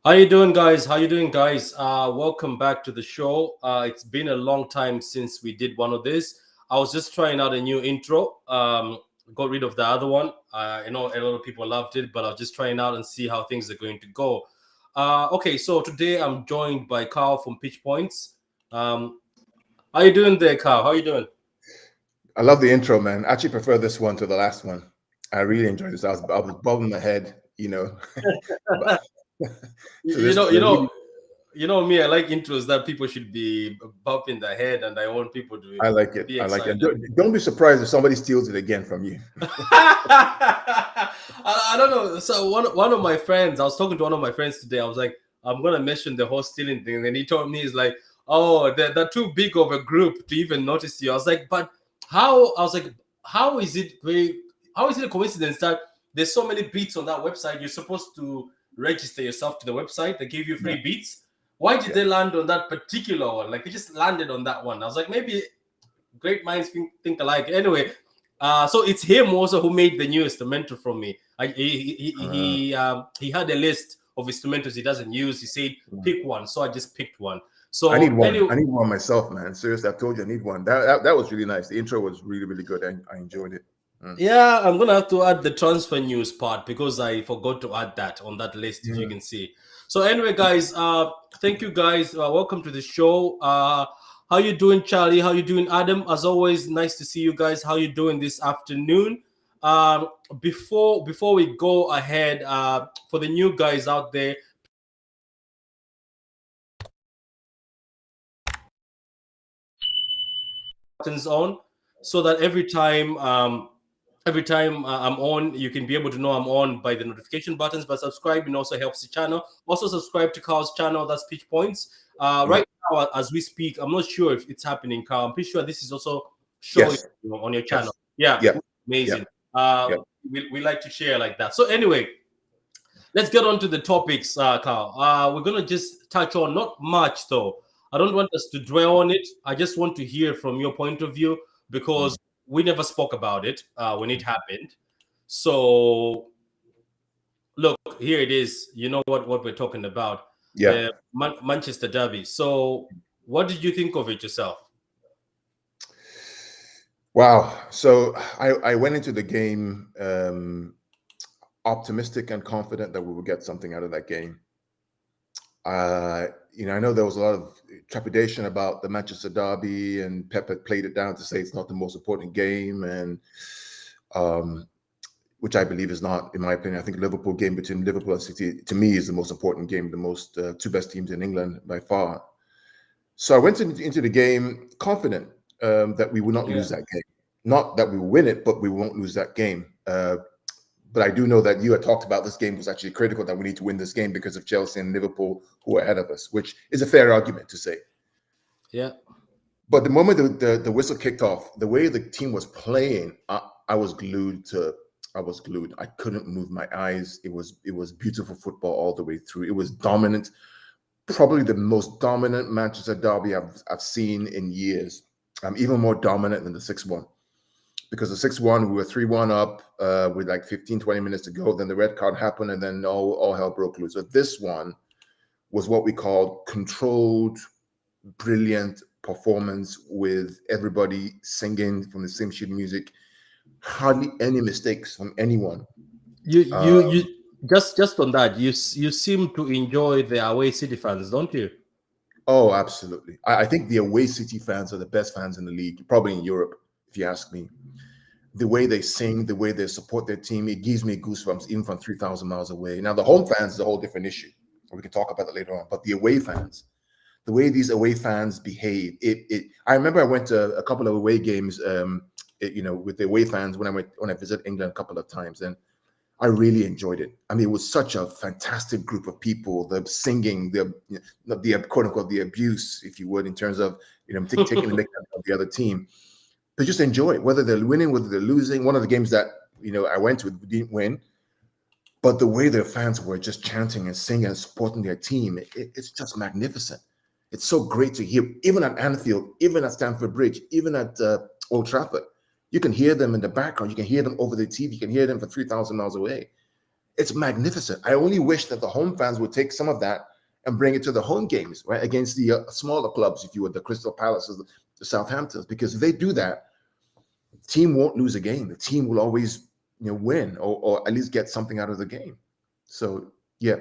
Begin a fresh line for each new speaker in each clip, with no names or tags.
How you doing, guys? How you doing, guys? Welcome back to the show. It's been a long time since we did one of this. I was just trying out a new intro. Got rid of the other one. I know a lot of people loved it, but I was just trying out and see how things are going to go. Okay, so today I'm joined by Carl from Pitch Points. Um, how you doing there, Carl? How you doing?
I love the intro, man. I actually prefer this one to the last one. I really enjoyed this. I was bobbing my head. But-
You,
so
you
this
know,
I
you know,
really
you know me. I like intros that people should be bumping their head, and I want people to
I like it.
be
I like it.
excited.
Don't be surprised if somebody steals it again from you.
I don't know. So one of my friends, I was talking to one of my friends today. I was like, I'm gonna mention the whole stealing thing, and he told me he's like, oh, they're too big of a group to even notice you. I was like, but how? I was like, how is it very? How is it a coincidence that there's so many beats on that website? You're supposed to register yourself to the website. They give you
Yeah,
free beats. Why did
yeah,
they land on that particular one? Like they just landed on that one. I was like, maybe great minds think alike. Anyway, so it's him also who made the new instrumental from me.
uh,
He had a list of instrumentals he doesn't use. He said
yeah.
pick one, so I just picked one.
I need
So
one.
anyway,
I need one myself, man. Seriously, I've told you I need one. That was really nice. The intro was really, really good. I enjoyed it. Mm.
yeah, I'm gonna have to add the transfer news part because I forgot to add that on that list. If you
Yeah.
can see. So anyway, guys, thank you guys. Welcome to the show. How you doing, Charlie? How you doing, Adam? As always, nice to see you guys. How you doing this afternoon? Um, before we go ahead, for the new guys out there, buttons on so that every time I'm on, you can be able to know I'm on by the notification buttons. But subscribing also helps the channel. Also subscribe to Carl's channel. That's Pitch Points.
Yeah.
Right now, as we speak, I'm not sure if it's happening, Carl. I'm pretty sure this is also showing
Yes.
on your channel.
Yes.
Yeah,
Yep.
amazing.
Yep.
Uh,
Yep.
we like to share like that. So anyway, let's get on to the topics, Carl. We're gonna just touch on not much though. I don't want us to dwell on it. I just want to hear from your point of view because
Mm.
we never spoke about it when it happened. So look, here it is. You know what we're talking about,
Yeah.
the Manchester Derby. So what did you think of it yourself?
Wow. So I went into the game optimistic and confident that we would get something out of that game. I know there was a lot of trepidation about the Manchester Derby, and Pep had played it down to say it's not the most important game, and um, which I believe is not, in my opinion. I think Liverpool game between Liverpool and City to me is the most important game, the most two best teams in England by far. So I went into the game confident that we would not
Yeah.
lose that game. Not that we will win it, but we won't lose that game. But I do know that you had talked about this game was actually critical, that we need to win this game because of Chelsea and Liverpool who are ahead of us, which is a fair argument to say.
Yeah.
But the moment the whistle kicked off, the way the team was playing, I was glued to. I was glued. I couldn't move my eyes. It was beautiful football all the way through. It was dominant, probably the most dominant Manchester derby I've seen in years. Even more dominant than the 6-1, because the 6-1 we were 3-1 up with like 15, 20 minutes to go. Then the red card happened, and then all hell broke loose. So this one was what we called controlled, brilliant performance with everybody singing from the same sheet music. Hardly any mistakes from anyone.
You just on that, you seem to enjoy the away City fans, don't you?
Oh, absolutely. I think the away City fans are the best fans in the league, probably in Europe, if you ask me. The way they sing, the way they support their team, it gives me goosebumps even from 3,000 miles away. Now, the home fans is a whole different issue. We can talk about that later on. But the away fans, the way these away fans behave, I remember I went to a couple of away games, with the away fans when I visited England a couple of times, and I really enjoyed it. I mean, it was such a fantastic group of people. The singing, the quote unquote the abuse, if you would, in terms of taking the mick out of the other team. They just enjoy it, whether they're winning, whether they're losing. One of the games that I went to, we didn't win, but the way their fans were just chanting and singing and supporting their team, it's just magnificent. It's so great to hear, even at Anfield, even at Stamford Bridge, even at Old Trafford. You can hear them in the background. You can hear them over the TV. You can hear them for 3,000 miles away. It's magnificent. I only wish that the home fans would take some of that and bring it to the home games, right? Against the smaller clubs, if you would, the Crystal Palaces, the Southamptons, because if they do that, the team won't lose a game. The team will always, win or at least get something out of the game. So, yeah,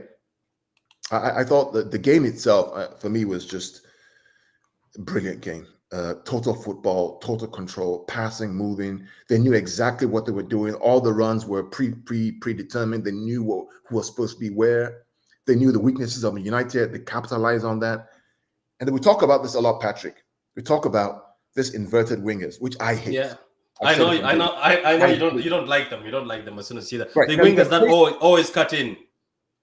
I thought that the game itself, for me, was just a brilliant game. Total football, total control, passing, moving. They knew exactly what they were doing. All the runs were predetermined. They knew who was supposed to be where. They knew the weaknesses of United. They capitalized on that. And then we talk about this a lot, Patrick. We talk about this inverted wingers, which I hate.
Yeah. I know you don't like them. You don't like them as soon as you see that.
Right.
The wingers that always cut in.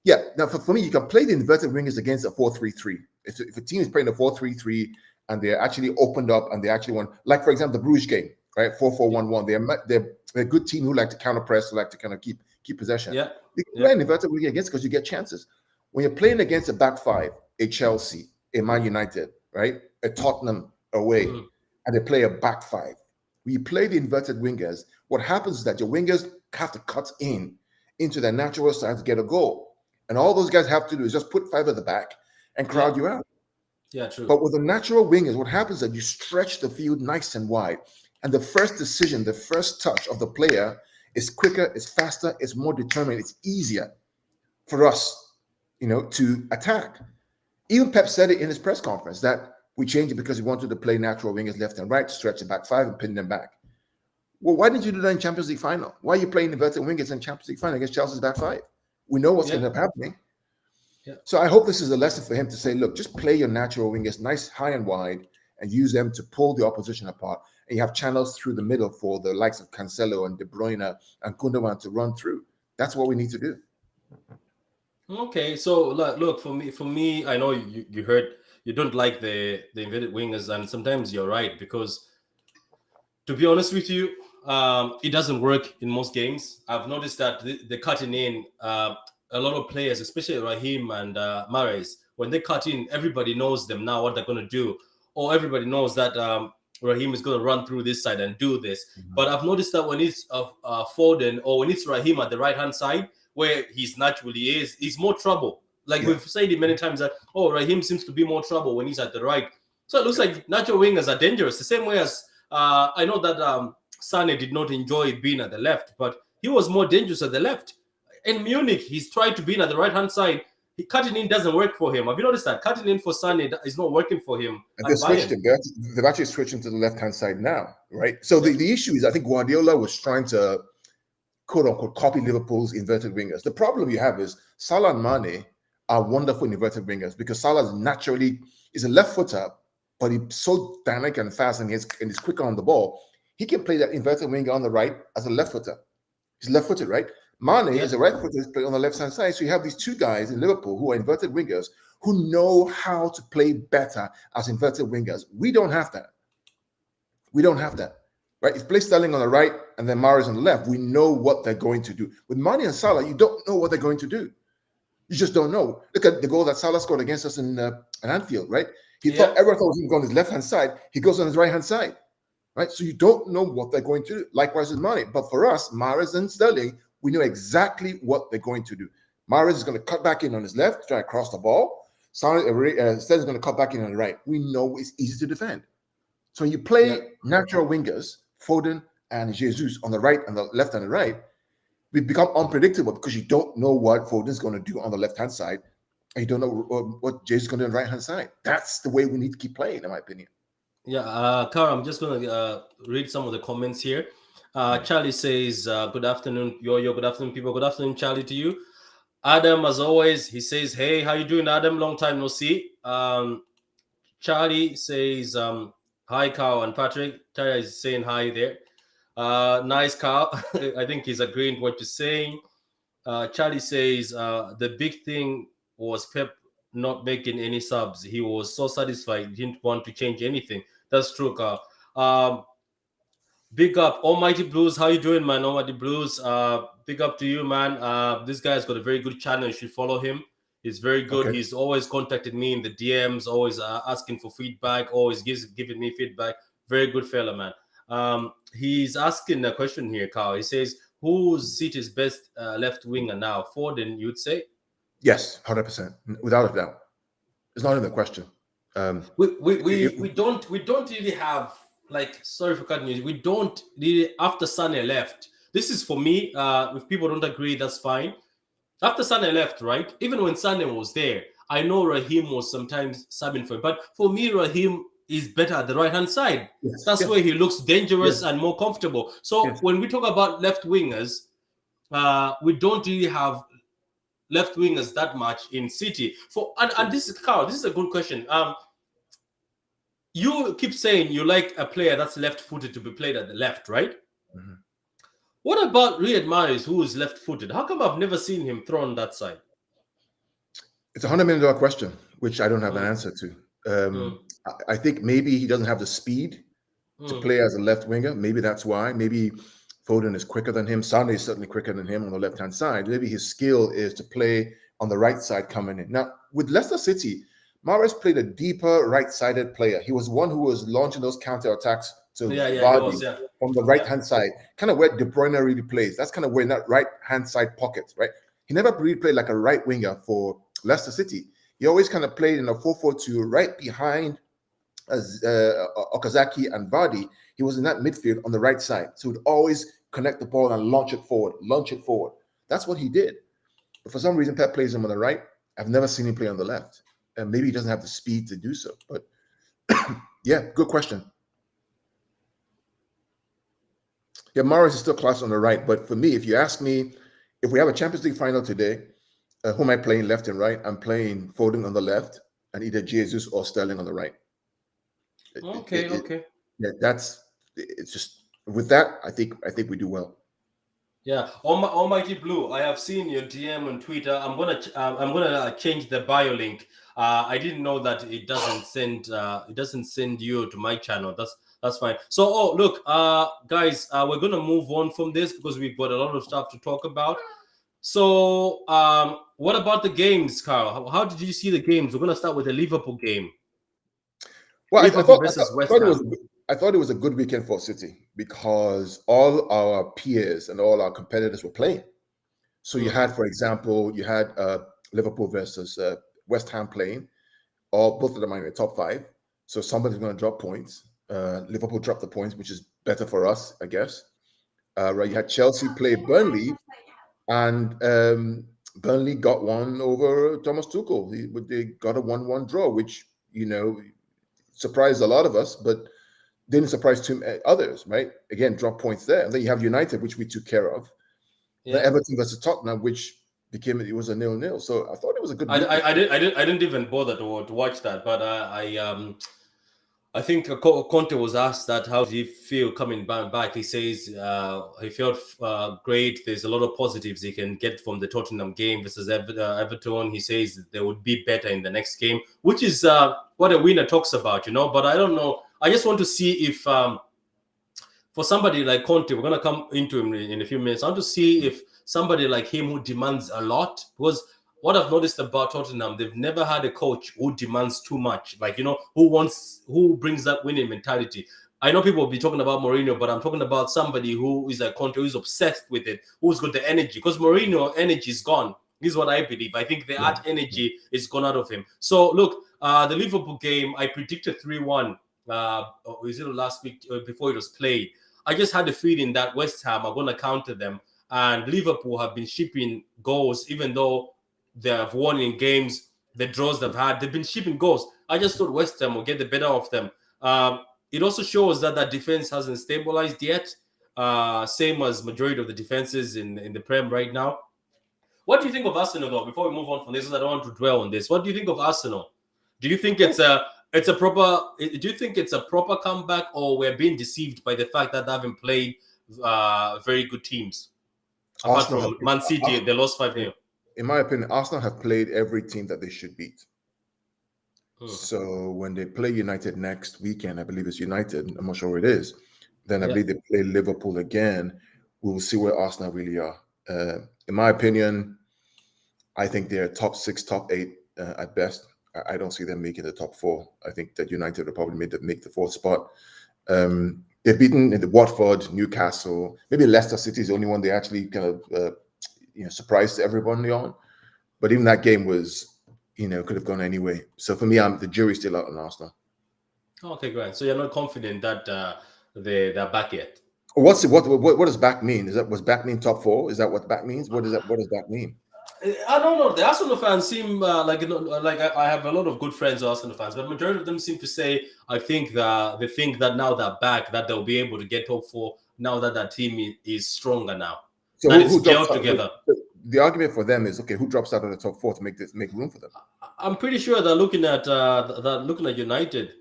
Yeah. Now, for me, you can play the inverted wingers against a 4-3-3. If a team is playing a 4-3-3 and they're actually opened up and they actually want, like, for example, the Bruges game, right? 4-4-1-1. They're a good team who like to counter press, who like to kind of keep possession.
Yeah.
You can play an inverted winger against because you get chances. When you're playing against a back five, a Chelsea, a Man United, right? A Tottenham away, and they play a back five. When you play the inverted wingers, what happens is that your wingers have to cut into their natural side to get a goal. And all those guys have to do is just put five at the back and crowd you out.
Yeah, true.
But with the natural wingers, what happens is that you stretch the field nice and wide. And the first decision, the first touch of the player is quicker, it's faster, it's more determined, it's easier for us, to attack. Even Pep said it in his press conference that we changed it because we wanted to play natural wingers left and right, to stretch the back five and pin them back. Well, why didn't you do that in Champions League final? Why are you playing inverted wingers in Champions League final against Chelsea's back five? We know what's going to end up happening. Yeah. So I hope this is a lesson for him to say, look, just play your natural wingers nice, high and wide, and use them to pull the opposition apart. And you have channels through the middle for the likes of Cancelo and De Bruyne and Gundogan to run through. That's what we need to do.
Okay, so look, for me, I know you heard you don't like the inverted wingers, and sometimes you're right, because to be honest with you, it doesn't work in most games. I've noticed that the cutting in, a lot of players, especially Raheem and Mahrez, when they cut in, everybody knows them now what they're going to do, or everybody knows that Raheem is going to run through this side and do this. But I've noticed that when it's Foden or when it's Raheem at the right hand side, where he's naturally is, he's more trouble. Like we've said it many times that, Raheem seems to be more trouble when he's at the right. So it looks like natural wingers are dangerous. The same way as I know that Sane did not enjoy being at the left, but he was more dangerous at the left. In Munich, he's tried to be at the right-hand side. Cutting in doesn't work for him. Have you noticed that? Cutting in for Sane is not working for him.
And they've actually switched him to the left-hand side now, right? So the issue is, I think Guardiola was trying to, quote-unquote, copy Liverpool's inverted wingers. The problem you have is Salah and Mane are wonderful inverted wingers because Salah is a left footer, but he's so dynamic and fast and he's quicker on the ball. He can play that inverted winger on the right as a left footer. He's left-footed, right? Mane is a right footer, he's playing on the left-hand side. So you have these two guys in Liverpool who are inverted wingers who know how to play better as inverted wingers. We don't have that. Right? If you play Sterling on the right and then Mahrez on the left, we know what they're going to do. With Mane and Salah, you don't know what they're going to do. You just don't know. Look at the goal that Salah scored against us in Anfield, right? Everyone thought he was going on his left-hand side. He goes on his right-hand side, right? So you don't know what they're going to do. Likewise with Mane. But for us, Mahrez and Sterling, we know exactly what they're going to do. Mahrez is going to cut back in on his left, try to cross the ball. Sterling's going to cut back in on the right. We know it's easy to defend. So when you play natural wingers, Foden and Jesus on the right and the left and the right, we become unpredictable because you don't know what Foden's going to do on the left-hand side, and you don't know what Jesus is going to do on the right-hand side. That's the way we need to keep playing, in my opinion.
Yeah, Kara, I'm just going to read some of the comments here. Charlie says, good afternoon, yo, good afternoon, people. Good afternoon, Charlie, to you. Adam, as always, he says, hey, how you doing, Adam? Long time no see. Charlie says, hi, Carl and Patrick. Charlie is saying hi there. Nice, Carl. I think he's agreeing with what you're saying. Charlie says, the big thing was Pep not making any subs. He was so satisfied, he didn't want to change anything. That's true, Carl. Big up, Almighty Blues. How you doing, man? Almighty Blues. Big up to you, man. This guy's got a very good channel. You should follow him. He's very good. Okay. He's always contacted me in the DMs, always asking for feedback, always giving me feedback. Very good fella, man. He's asking a question here, Carl. He says, who's City's best left winger now? Foden, you'd say?
Yes, 100%, without a doubt. It's not even a question.
We don't really have, like, sorry for cutting you. We don't really, after Sané left. This is for me. If people don't agree, that's fine. After Sané left, right? Even when Sané was there, I know Raheem was sometimes subbing for him, but for me, Raheem is better at the right hand side.
Yes,
That's
yes,
where he looks dangerous
yes,
and more comfortable. So
yes.
when we talk about left wingers, we don't really have left wingers that much in City. And this is Carl. This is a good question. You keep saying you like a player that's left-footed to be played at the left, right?
Mm-hmm.
What about Riyad Mahrez, who is left-footed? How come I've never seen him thrown on that side?
It's $100 million question, which I don't have an answer to. I think maybe he doesn't have the speed to play as a left winger. Maybe that's why. Maybe Foden is quicker than him. Sane is certainly quicker than him on the left-hand side. Maybe his skill is to play on the right side coming in. Now, with Leicester City, Mahrez played a deeper right-sided player. He was one who was launching those counter-attacks to Vardy from the right-hand side, kind of where De Bruyne really plays. That's kind of where in that right-hand side pocket, right? He never really played like a right winger for Leicester City. He always kind of played in a 4-4-2 right behind Okazaki and Vardy. He was in that midfield on the right side. So he'd always connect the ball and launch it forward. That's what he did. But for some reason, Pep plays him on the right. I've never seen him play on the left. And maybe he doesn't have the speed to do so. But yeah, good question. Yeah, Mahrez is still class on the right. But for me, if you ask me, if we have a Champions League final today, who am I playing left and right? I'm playing Foden on the left and either Jesus or Sterling on the right.
Okay.
Yeah, it's just with that. I think we do well.
Yeah, Almighty Blue. I have seen your DM on Twitter. I'm gonna change the bio link. I didn't know that it doesn't send you to my channel. That's fine. So look, guys, we're gonna move on from this because we've got a lot of stuff to talk about. So what about the games, Carl? How did you see the games? We're gonna start with the Liverpool game.
Well,
Liverpool versus West Ham.
I thought it was a good weekend for City because all our peers and all our competitors were playing. So you had, for example, Liverpool versus West Ham playing. Both of them are in the top 5. So somebody's going to drop points. Liverpool dropped the points, which is better for us, I guess. You had Chelsea play Burnley, and Burnley got one over Thomas Tuchel. They got a 1-1 draw, which, surprised a lot of us, but didn't surprise others, right? Again, drop points there. And then you have United, which we took care of. Yeah. The Everton versus Tottenham, which it was a 0-0. So I thought it was a good.
I didn't even bother to watch that, but I think Conte was asked that how did he feel coming back. He says he felt great. There's a lot of positives he can get from the Tottenham game versus Everton. He says they would be better in the next game, which is what a winner talks about, But I don't know. I just want to see if for somebody like Conte, we're going to come into him in a few minutes. I want to see if somebody like him who demands a lot, because what I've noticed about Tottenham, they've never had a coach who demands too much. Like, who brings that winning mentality. I know people will be talking about Mourinho, but I'm talking about somebody who is like Conte, who's obsessed with it, who's got the energy. Because Mourinho energy is gone. This is what I believe. I think the art energy is gone out of him. So, look, the Liverpool game, I predicted 3-1. Is it last week before it was played? I just had the feeling that West Ham are going to counter them. And Liverpool have been shipping goals, even though they have won in games, the draws they've had, they've been shipping goals. I just thought West Ham will get the better of them. It also shows that defense hasn't stabilized yet, same as majority of the defenses in the Prem right now. What do you think of Arsenal, though? Before we move on from this, I don't want to dwell on this. What do you think of Arsenal? Do you think it's a proper comeback, or we're being deceived by the fact that they haven't played very good teams? Apart from Man City, they lost 5-0.
In my opinion, Arsenal have played every team that they should beat. So when they play United next weekend, I believe it's United, I'm not sure where it is, then I believe they play Liverpool again. We'll see where Arsenal really are. In my opinion, I think they're top 6, top 8 at best. I don't see them making the top 4. I think that United will probably make the 4th spot. They've beaten in the Watford, Newcastle, maybe Leicester City is the only one they actually kind of surprised everybody on. But even that game was, could have gone anyway. So for me, the jury's still out on Arsenal.
Okay, great. So you're not confident that they're back yet?
What does back mean? Was back mean top four? Is that what back means? What does back mean?
I don't know. The Arsenal fans seem like I have a lot of good friends who are Arsenal fans, but majority of them seem to say they think that now they're back, that they'll be able to get top four now that that team is stronger now.
So
that it's gelled together.
The argument for them is, okay, who drops out of the top four to make room for them?
I'm pretty sure they're looking at United.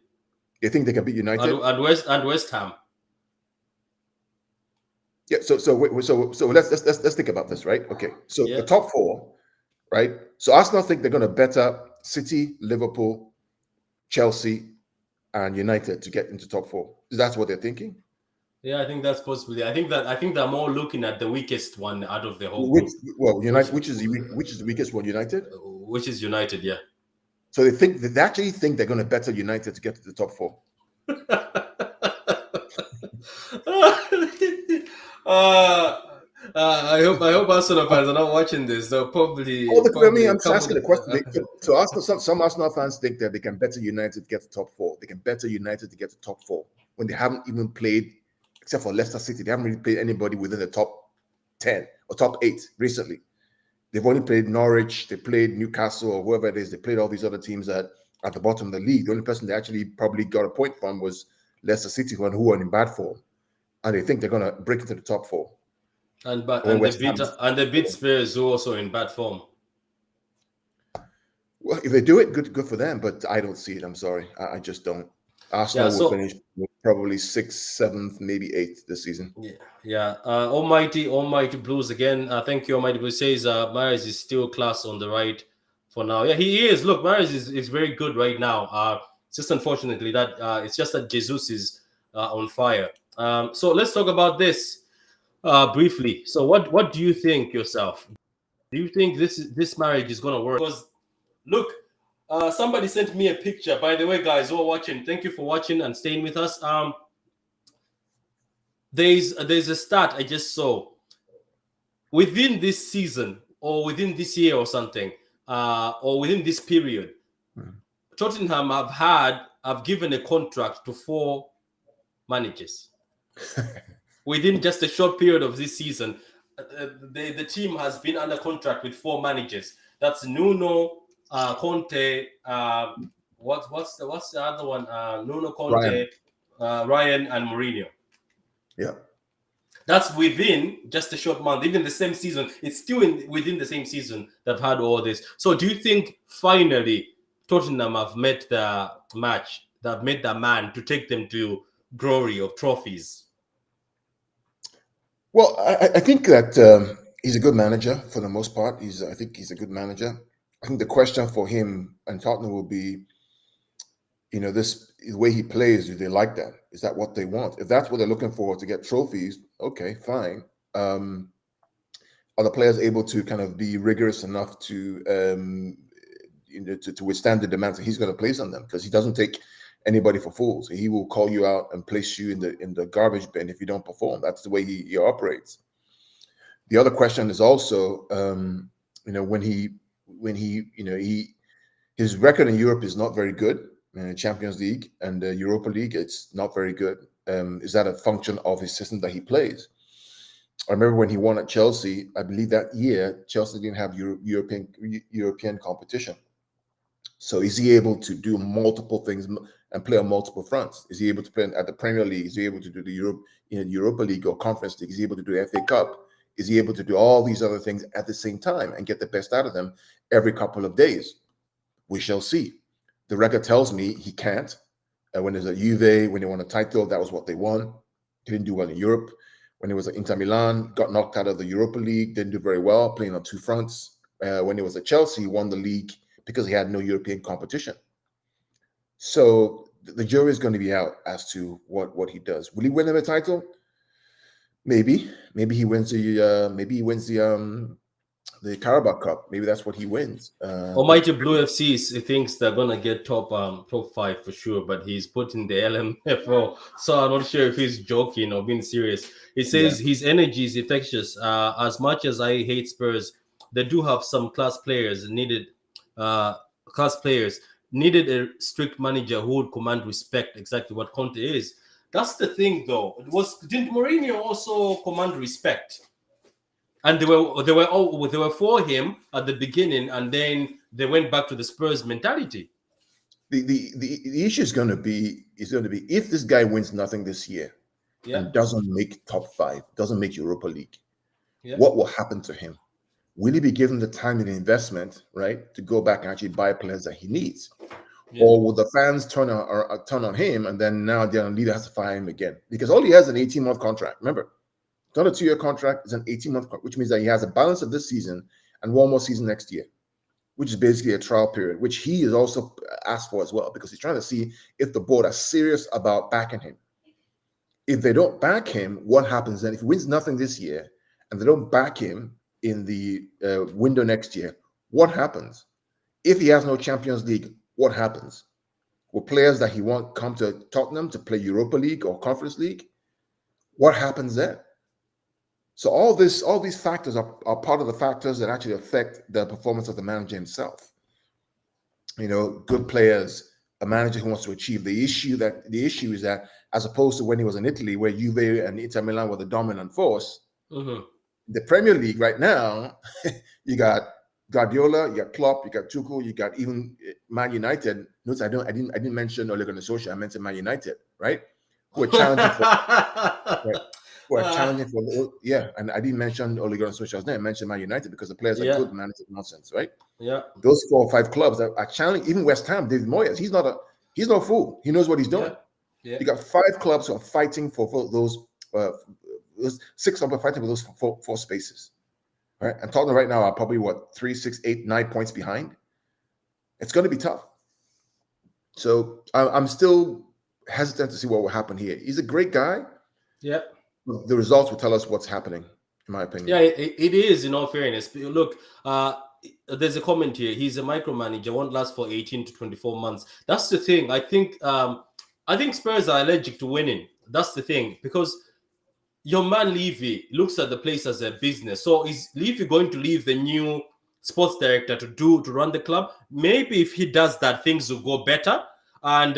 You think they can beat United
and West Ham?
Yeah. So let's think about this, right? Okay. So the top four, right? So Arsenal think they're going to better City, Liverpool, Chelsea, and United to get into top four. That's what they're thinking.
Yeah, I think that's possibly. I think they're more looking at the weakest one out of the whole group.
Which is the weakest one? United.
Which is United, yeah.
So they actually think they're going to better United to get to the top four.
I hope Arsenal fans are not watching this. They'll probably.
I'm just asking the question. So Arsenal, some Arsenal fans think that they can better United to get to top four. They can better United to get to top four when they haven't even played, except for Leicester City. They haven't really played anybody within the top 10 or top 8 recently. They've only played Norwich. They played Newcastle or whoever it is. They played all these other teams at the bottom of the league. The only person they actually probably got a point from was Leicester City, who are in bad form, and they think they're going to break into the top four.
And they beat Spurs, who are also in bad form.
Well, if they do it, good for them. But I don't see it. I'm sorry, I just don't. Arsenal will finish probably 6th, 7th, maybe 8th this season.
Yeah. Almighty Blues again. Thank you, Almighty Blues. Says Mahrez is still class on the right for now. Yeah, he is. Look, Mahrez is very good right now. It's just unfortunately that it's just that Jesus is on fire. So let's talk about this briefly. So what do you think yourself? Do you think this marriage is gonna work? Because look, somebody sent me a picture. By the way, guys who are watching, thank you for watching and staying with us. There's a stat I just saw. Within this season, or within this year, or something, or within this period, Tottenham have given a contract to 4 managers. Within just a short period of this season, the team has been under contract with 4 managers. That's Nuno, Conte. What's the other one? Nuno, Conte, Ryan, and Mourinho.
Yeah,
that's within just a short month. Even the same season, it's still within the same season they've had all this. So, do you think finally Tottenham have met the match? They've met the man to take them to glory of trophies?
Well, I think that he's a good manager for the most part. I think he's a good manager. I think the question for him and Tottenham will be, the way he plays, do they like that? Is that what they want? If that's what they're looking for to get trophies, okay, fine. Are the players able to kind of be rigorous enough to withstand the demands that he's going to place on them? Because he doesn't take anybody for fools. He will call you out and place you in the garbage bin if you don't perform. That's the way he operates. The other question is also, his record in Europe is not very good. In the Champions League and the Europa League, it's not very good. Is that a function of his system that he plays? I remember when he won at Chelsea, I believe that year, Chelsea didn't have European competition. So is he able to do multiple things and play on multiple fronts? Is he able to play at the Premier League? Is he able to do the Europa League or Conference League? Is he able to do the FA Cup? Is he able to do all these other things at the same time and get the best out of them every couple of days? We shall see. The record tells me he can't. When there's a Juve, when they won a title, that was what they won. He didn't do well in Europe. When he was at Inter Milan, got knocked out of the Europa League, didn't do very well, playing on 2 fronts. When he was at Chelsea, he won the league because he had no European competition. So the jury is going to be out as to what he does. Will he win a title? Maybe. Maybe he wins the the Carabao Cup. Maybe that's what he wins.
Almighty Blue FC he thinks they're gonna get top 5 for sure, but he's putting the LMFO. So I'm not sure if he's joking or being serious. He
Yeah,
says his energy is infectious. As much as I hate Spurs, they do have some uh, class players needed a strict manager who would command respect. Exactly what Conte is. That's the thing, though. Didn't Mourinho also command respect? And they were for him at the beginning, and then they went back to the Spurs mentality.
the issue is going to be if this guy wins nothing this year
Yeah,
and doesn't make top 5, doesn't make Europa League,
yeah,
what will happen to him? Will he be given the time and the investment, right, to go back and actually buy players that he needs?
yeah.
Or will the fans turn on him, and then now the leader has to fire him again? Because all he has is an 18-month contract. Remember, it's not a 2-year contract, it's an 18-month contract, which means that he has a balance of this season and one more season next year, which is basically a trial period, which he is also asked for as well, because he's trying to see if the board are serious about backing him. If they don't back him, what happens then? If he wins nothing this year and they don't back him in the window next year, what happens? If he has no Champions League, what happens? Will players that he wants come to Tottenham to play Europa League or Conference League? What happens then? So all these factors are part of the factors that actually affect the performance of the manager himself. Good players, a manager who wants to achieve. The issue is that, as opposed to when he was in Italy, where Juve and Inter Milan were the dominant force, the Premier League right now, you got Guardiola, you got Klopp, you got Tuchel, you got even Man United. Notice I didn't mention Ole Gunnar Solskjaer. I mentioned Man United, right? Who are challenging for, right? Who are challenging for, yeah. And I didn't mention Ole Gunnar Solskjaer's name. I mentioned Man United because the players are
Yeah,
good, the manager nonsense, right?
yeah,
Those 4 or 5 clubs that are challenging. Even West Ham, David Moyes, he's no fool. He knows what he's doing.
yeah.
You got 5 clubs who are fighting for those 6 clubs are fighting for those 4 spaces. Right? And Tottenham right now are probably 3, 6, 8, 9 points behind. It's going to be tough. So I'm still hesitant to see what will happen here. He's a great guy.
Yeah.
The results will tell us what's happening, in my opinion.
Yeah, it is, in all fairness. Look, there's a comment here. He's a micromanager, won't last for 18 to 24 months. That's the thing. I think Spurs are allergic to winning. That's the thing. Because your man Levy looks at the place as a business. So is Levy going to leave the new sports director to run the club? Maybe if he does that, things will go better. And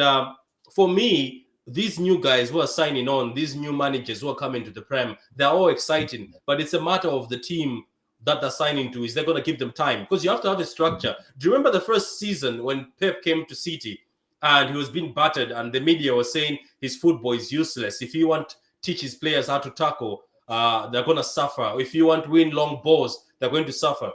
for me, these new guys who are signing on, these new managers who are coming to the Prem, they're all exciting. But it's a matter of the team that they're signing to. Is they're going to give them time? Because you have to have a structure. Do you remember the first season when Pep came to City and he was being battered and the media was saying his football is useless? If you want teach his players how to tackle, they're going to suffer. If you want to win long balls, they're going to suffer.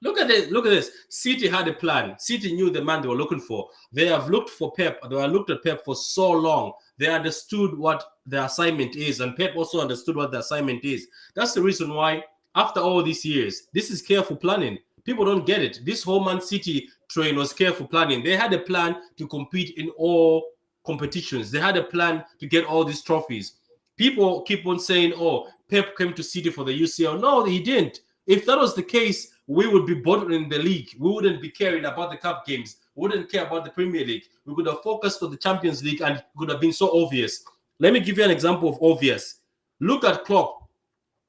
Look at this. City had a plan. City knew the man they were looking for. They have looked for Pep. They have looked at Pep for so long. They understood what the assignment is, and Pep also understood what the assignment is. That's the reason why, after all these years, this is careful planning. People don't get it. This whole Man City train was careful planning. They had a plan to compete in all competitions. They had a plan to get all these trophies. People keep on saying, oh, Pep came to City for the UCL. No, he didn't. If that was the case, we would be bottom in the league. We wouldn't be caring about the cup games. We wouldn't care about the Premier League. We could have focused on the Champions League and it could have been so obvious. Let me give you an example of obvious. Look at Klopp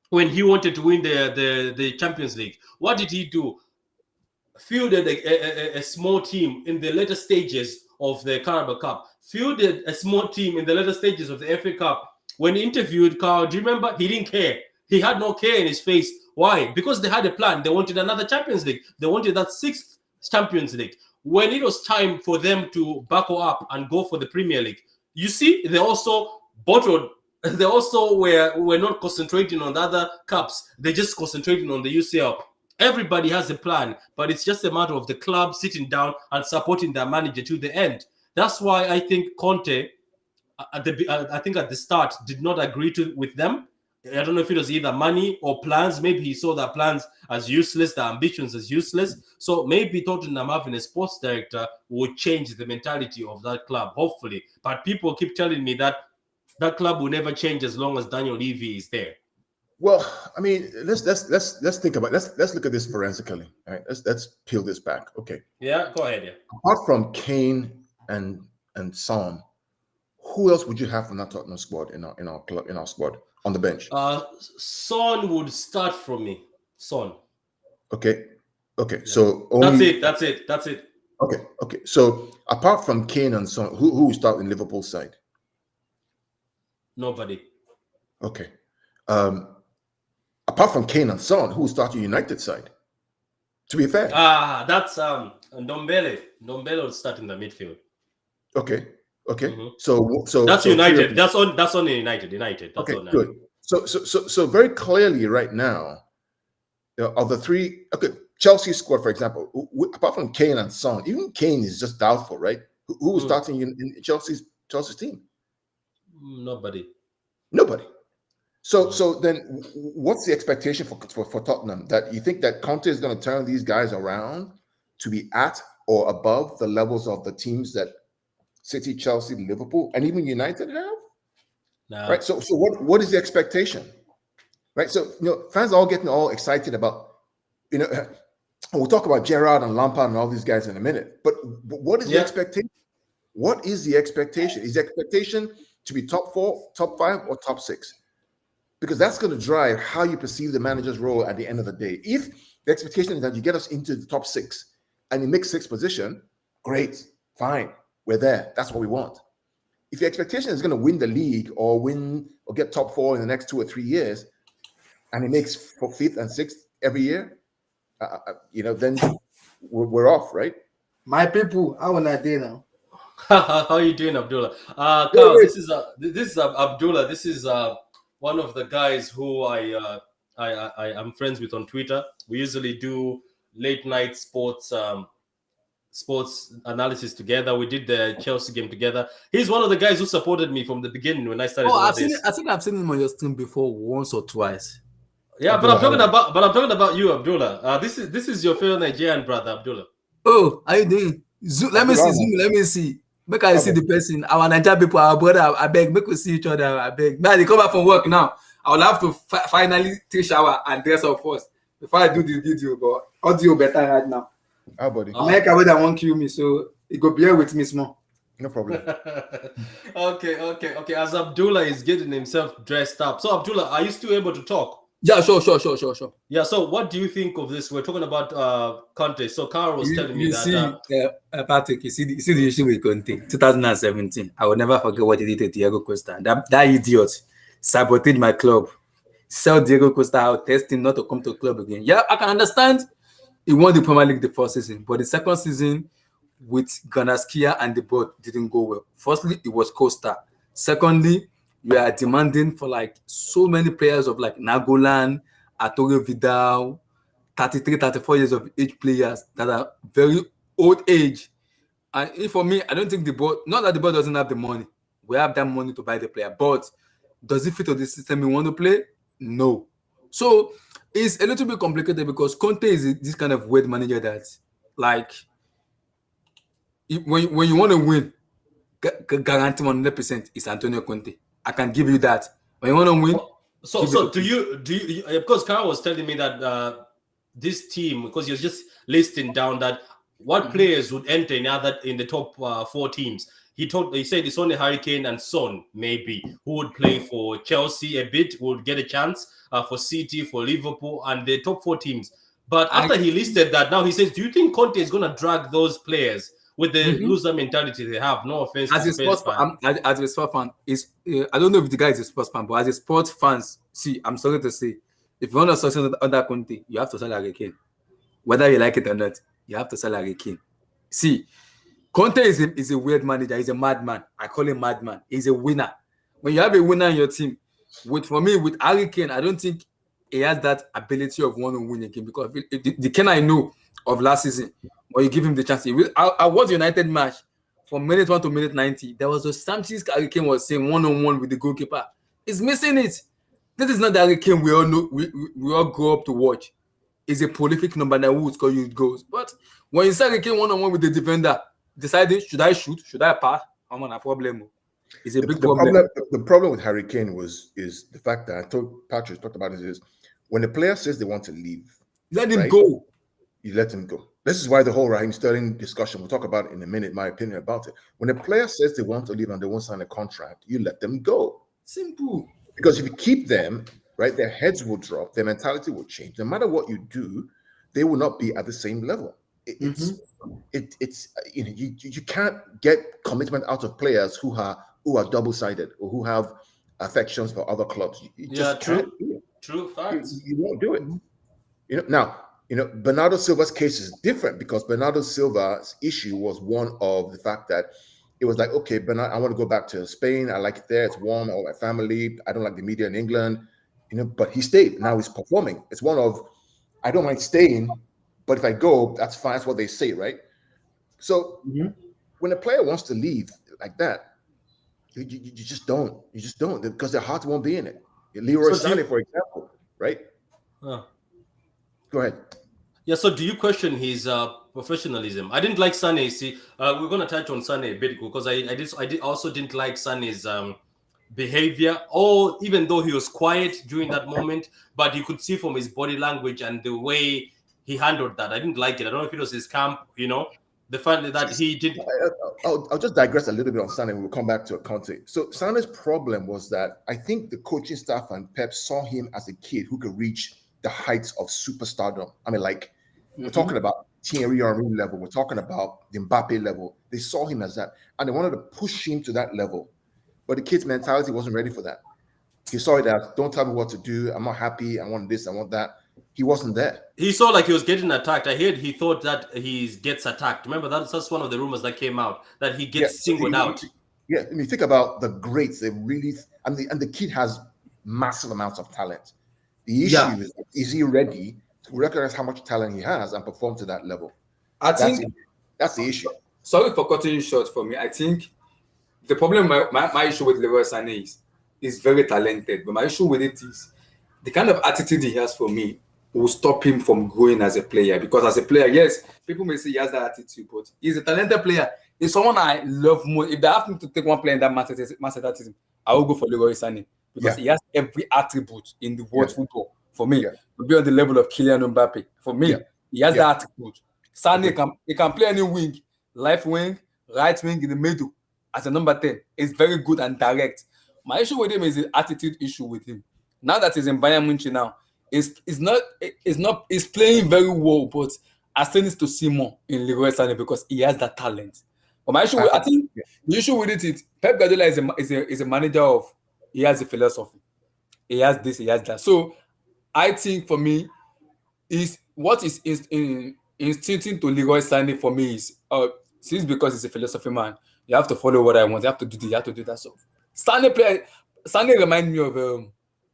when he wanted to win the Champions League. What did he do? Fielded a small team in the later stages of the Carabao Cup. Fielded a small team in the later stages of the FA Cup. When he interviewed Karl, do you remember? He didn't care. He had no care in his face. Why? Because they had a plan. They wanted another Champions League. They wanted that 6th Champions League. When it was time for them to buckle up and go for the Premier League, you see, they also bottled. They also were not concentrating on the other cups. They just concentrating on the UCL. Everybody has a plan, but it's just a matter of the club sitting down and supporting their manager to the end. That's why I think Conte, I think at the start, did not agree with them. I don't know if it was either money or plans. Maybe he saw their plans as useless, the ambitions as useless. So maybe Tottenham having a sports director would change the mentality of that club, hopefully. But people keep telling me that that club will never change as long as Daniel Levy is there.
Well, I mean, let's think about let's look at this forensically. All right, let's peel this back. Okay,
Yeah, go ahead. Yeah.
apart from Kane and Son, who else would you have from that Tottenham squad in our club in our squad on the bench?
Son would start from me. Son.
Okay, okay.
Yeah.
So
That's
only
it. That's it. That's it.
okay, okay. So apart from Kane and Son, who will start in Liverpool side?
Nobody.
Okay. Apart from Kane and Son, who will start your United side? To be fair.
That's Ndombele. Ndombele will start in the midfield.
Okay. Okay.
Mm-hmm.
So
that's
so
United. That's on United. That's
okay,
on
good. So very clearly right now, of the three, okay, Chelsea squad, for example, apart from Kane and Son, even Kane is just doubtful, right? Who was starting in Chelsea's team?
Nobody.
So then, what's the expectation for Tottenham? That you think that Conte is going to turn these guys around to be at or above the levels of the teams that City, Chelsea, Liverpool, and even United have?
No.
Right. So what is the expectation? Right. So fans are all getting all excited about we'll talk about Gerrard and Lampard and all these guys in a minute. But what is the expectation? What is the expectation? Is the expectation to be top 4, top 5, or top 6? Because that's going to drive how you perceive the manager's role at the end of the day. If the expectation is that you get us into the top 6 and you make 6th position, great, fine, we're there. That's what we want. If the expectation is going to win the league or get top 4 in the next 2 or 3 years, and it makes 5th and 6th every year, then we're off, right?
My people, how are they now?
How are you doing, Abdullah? Karl, this is Abdullah. This is one of the guys who I am friends with on Twitter. We usually do late night sports analysis together. We did the Chelsea game together. He's one of the guys who supported me from the beginning when I started.
I think I've seen him on your stream before once or twice.
Yeah, Abdullah, but I'm talking about you, Abdullah. This is your fellow Nigerian brother, Abdullah.
Oh, how you doing? Let me see. Make I see the person. Our Nigerian people, our brother. I beg, make we see each other. I beg. Now they come back from work now. I will have to finally take shower and dress up first before I do the video. But audio better right now.
How buddy?
America won't kill me, so it go bear with me small.
No problem.
Okay. As Abdullah is getting himself dressed up, so Abdullah, are you still able to talk?
Yeah, sure.
Yeah, so what do you think of this? We're talking about Conte. So Karlo was telling me that.
Patrick, you see the issue with Conte. 2017. I will never forget what he did to Diego Costa. That idiot sabotaged my club. Sell Diego Costa out, test him not to come to the club again. Yeah, I can understand. He won the Premier League the first season, but the second season with Ganaskia and the board didn't go well. Firstly, it was Costa. Secondly, you are demanding for like so many players of like Nagolan, Arturo Vidal, 33, 34 years of age players that are very old age. And for me, I don't think the board, not that the board doesn't have the money. We have that money to buy the player, but does it fit to the system we want to play? No. So it's a little bit complicated because Conte is this kind of weird manager that, like, when you want to win, guarantee 100% is Antonio Conte. I can give you that. When you want to win,
so do you? Because Karl was telling me that this team, because you're just listing down that what players would enter in the top 4 teams. He said it's only Harry Kane and Son maybe who would play for Chelsea a bit, would get a chance for City, for Liverpool, and the top 4 teams. But after he listed that, now he says, do you think Conte is going to drag those players with the loser mentality they have? No offense
as
to
a sports fan. As a sports fan, I don't know if the guy is a sports fan, but as a sports fans, see, I'm sorry to say, if you want to succeed under Conte, you have to sell Harry Kane. Whether you like it or not, you have to sell Harry Kane. See, Conte is a weird manager. He's a madman. I call him madman. He's a winner. When you have a winner in your team, with Harry Kane, I don't think he has that ability of want to win a game because the Kane I know of last season, when you give him the chance, I watched United match from minute 1 to minute 90. There was a something Harry Kane was saying one-on-one with the goalkeeper. He's missing it. This is not the Harry Kane we all know. We all grow up to watch. He's a prolific number 9 who would score you goals. But when you start Harry Kane one-on-one with the defender, deciding should I shoot, should I pass? I'm on a problem. It's a big
The
problem.
The problem with Harry Kane is the fact that I told Patrick talked about it is when the player says they want to leave,
Let him
right?
go.
You let him go. This is why the whole Raheem Sterling discussion, we'll talk about it in a minute, my opinion about it. When a player says they want to leave and they won't sign a contract, you let them go.
Simple.
Because if you keep them, right, their heads will drop, their mentality will change. No matter what you do, they will not be at the same level. It's you know, you can't get commitment out of players who are double-sided or who have affections for other clubs. You just can't do it.
True facts.
You won't do it. You know, now, you know, Bernardo Silva's case is different because Bernardo Silva's issue was one of the fact that it was like, okay, Bernardo, I want to go back to Spain. I like it there. It's warm. I want my family. I don't like the media in England. You know, but he stayed. Now he's performing. It's one of, I don't mind staying, but if I go, that's fine. That's what they say, right? So when a player wants to leave like that, you just don't. You just don't because their heart won't be in it. Leroy Sané, for example, right? Go ahead.
Yeah, so do you question his professionalism? I didn't like Sané. See, we're going to touch on Sané a bit because I also didn't like Sané's behavior. Or even though he was quiet during that moment, but you could see from his body language and the way he handled that. I didn't like it. I don't know if it was his camp, you know, the fact that he did.
I'll just digress a little bit on Sané. We'll come back to Conte. So Sané's problem was that I think the coaching staff and Pep saw him as a kid who could reach the heights of superstardom. I mean, like, we're talking about Thierry Henry level. We're talking about the Mbappe level. They saw him as that, and they wanted to push him to that level. But the kid's mentality wasn't ready for that. He saw it as, don't tell me what to do. I'm not happy. I want this. I want that. He wasn't there.
He saw like he was getting attacked. I heard he thought that he gets attacked. Remember, that's one of the rumors that came out, that he gets singled out.
Yeah, I mean, think about the greats. They really, and the kid has massive amounts of talent. The issue is he ready to recognize how much talent he has and perform to that level? That's the issue.
Sorry for cutting you short for me. I think the problem, my issue with Leroy Sané is very talented, but my issue with it is the kind of attitude he has for me will stop him from growing as a player. Because as a player, yes, people may say he has that attitude, but he's a talented player. He's someone I love more. If they ask me to take one player in that master, I will go for Leroy Sané because he has every attribute in the world football. For me, to be on the level of Kylian Mbappe. For me, he has that attitude. Sané can play any wing, left wing, right wing, in the middle as a number 10. It's very good and direct. My issue with him is the attitude issue with him. Now that he's in Bayern Munich now, he's playing very well, but I still need to see more in Leroy Sané because he has that talent. But my issue, I think the issue with it is Pep Guardiola is a manager of, he has a philosophy. He has this, he has that. So I think for me, is what is instincting to Leroy Sané for me is since because he's a philosophy man, you have to follow what I want, you have to do this, you have to do that. So Sané reminds me of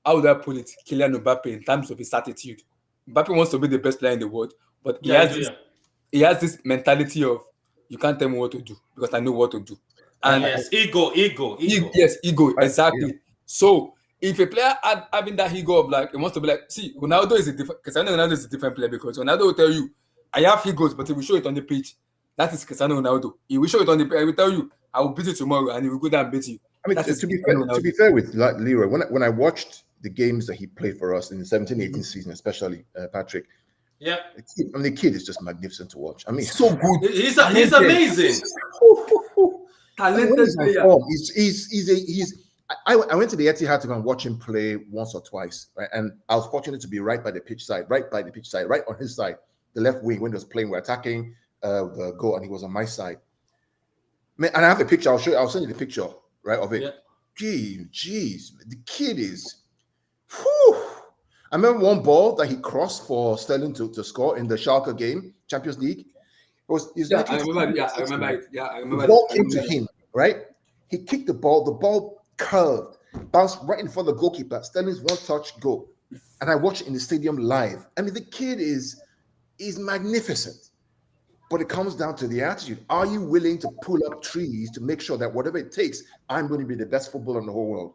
how would I put it, Kylian Mbappe in terms of his attitude. Mbappe wants to be the best player in the world, but he has this mentality of you can't tell me what to do because I know what to do.
And ego.
Yes, ego, exactly. Yeah. So if a player having that ego of like, he wants to be like, see, Ronaldo is a different, Cristiano Ronaldo is a different player because Ronaldo will tell you, I have egos, but he will show it on the pitch. That is Cristiano Ronaldo. He will show it on the pitch. I will tell you, I will beat you tomorrow, and he will go down and beat you.
I mean, to be fair with Leroy, when I watched the games that he played for us in the 17-18 season, especially Patrick. Yeah, I mean, the kid is just magnificent to watch. I mean,
so good.
He's amazing.
Talented player.
I went to the Etihad to go and watch him play once or twice, right? And I was fortunate to be right by the pitch side, right on his side, the left wing when he was playing. We're attacking the goal, and he was on my side. Man, and I have a picture. I'll send you the picture, right, of it. Yeah. Geez, the kid is. Whew. I remember one ball that he crossed for Sterling to score in the Schalke game, Champions League.
I remember it.
The ball came to him, right? He kicked the ball curved, bounced right in front of the goalkeeper. Sterling's one-touch goal. And I watched it in the stadium live. I mean, the kid is magnificent. But it comes down to the attitude. Are you willing to pull up trees to make sure that whatever it takes, I'm going to be the best footballer in the whole world?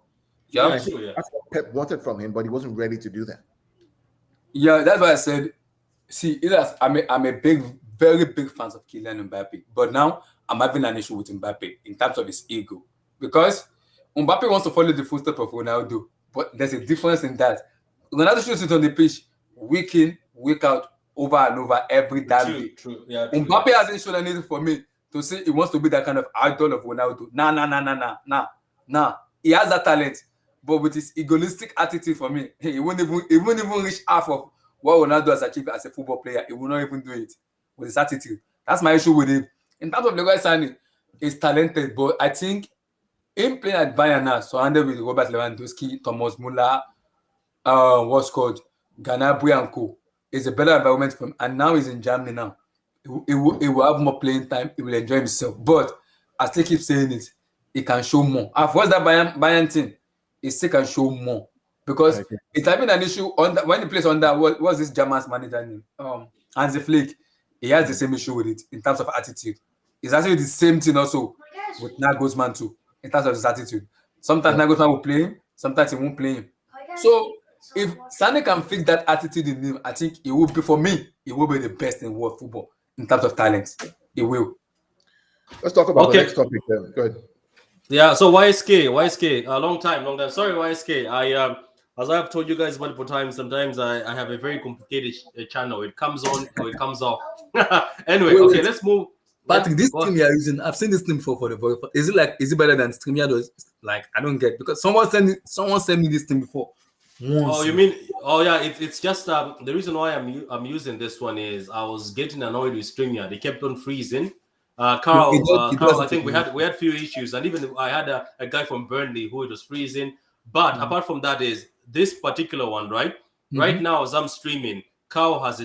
Yeah,
that's what Pep wanted from him, but he wasn't ready to do that.
Yeah, that's why I said, see, I'm a very big fan of Kylian Mbappe, but now I'm having an issue with Mbappe in terms of his ego. because Mbappe wants to follow the footsteps of Ronaldo, but there's a difference in that. Ronaldo shows it on the pitch, week in, week out, over and over every damn day.
True. Yeah,
Mbappe hasn't shown anything for me to say he wants to be that kind of idol of Ronaldo. Nah. He has that talent, but with his egoistic attitude for me, he won't even reach half of what Ronaldo has achieved as a football player. He will not even do it with his attitude. That's my issue with him. In terms of Leroy Sané, he's talented, but I think him playing at Bayern now, surrounded with Robert Lewandowski, Thomas Muller, what's called Gnabry and co, is a better environment for him. And now he's in Germany now. He will have more playing time. He will enjoy himself. But I still keep saying it. He can show more. I've watched that Bayern team. He still can show more. Because it's having an issue on that, when he plays on that, what's this German's manager name? Hansi Flick. He has the same issue with it in terms of attitude. It's actually the same thing also with Nagelsmann too, in terms of his attitude. Sometimes Nagelsmann will play him, sometimes he won't play him. So if Sané can fix that attitude in him, I think it will be, for me, it will be the best in world football in terms of talent. It will.
Let's talk about the next topic then. Go ahead.
Yeah, so YSK, a long time. Sorry, YSK. As I've told you guys multiple times, sometimes I have a very complicated channel. It comes on or it comes off. Anyway, okay, let's move.
But this team you are using, I've seen this team for the very first. Is it better than StreamYard? Like, I don't get, because someone sent me this thing before.
Oh, you mean? Oh, yeah. It's just the reason why I'm using this one is I was getting annoyed with StreamYard. They kept on freezing. Karl, I think we had few issues, and even I had a guy from Burnley who it was freezing. But apart from that, is this particular one, right? Right now, as I'm streaming, Karl has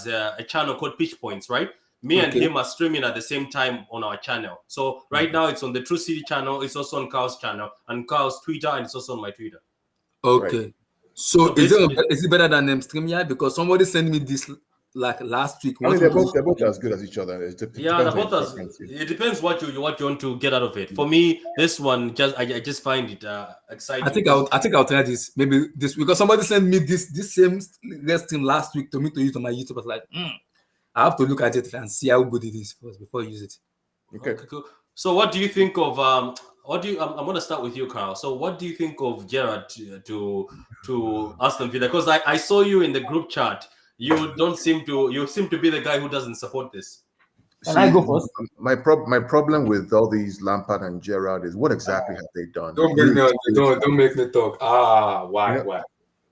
a channel called Pitch Points, right? Me and him are streaming at the same time on our channel. So right now, it's on the True City channel. It's also on Karl's channel and Karl's Twitter, and it's also on my Twitter.
Okay. Right. So is it better than StreamYard? Because somebody sent me this like last week.
I mean, they're both as good as each other.
It depends what you want to get out of it. For me, this one I just find it exciting.
I think I'll try this. Maybe this, because somebody sent me this same team last week to me to use on my YouTube. I was like, I have to look at it and see how good it is first before I use it.
Okay, cool. So what do you think of I'm going to start with you, Karl. So what do you think of Gerrard to Aston Villa? Because I saw you in the group chat. You seem to be the guy who doesn't support this.
Can I go first?
My problem with all these Lampard and Gerrard is, what exactly have they done?
Don't make me talk. Why?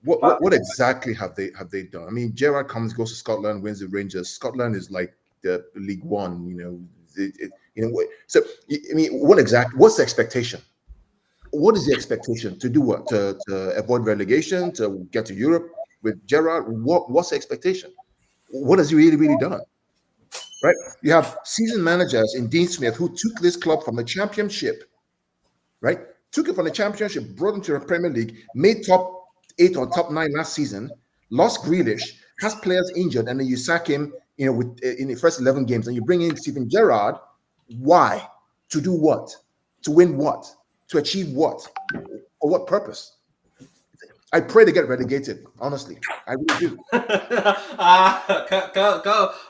What exactly have they done? I mean, Gerrard goes to Scotland, wins the Rangers. Scotland is like the League One, So I mean, what's the expectation? What is the expectation to do? What, to avoid relegation, to get to Europe with Gerrard? What's the expectation? What has he really done? Right? You have seasoned managers in Dean Smith who took this club from the Championship, right? Took it from the Championship, brought him to the Premier League, made top 8 or top 9 last season, lost Grealish, has players injured, and then you sack him, in the first 11 games, and you bring in Steven Gerrard. Why? To do what? To win what? To achieve what? For what purpose? I pray they get relegated. Honestly, I really do.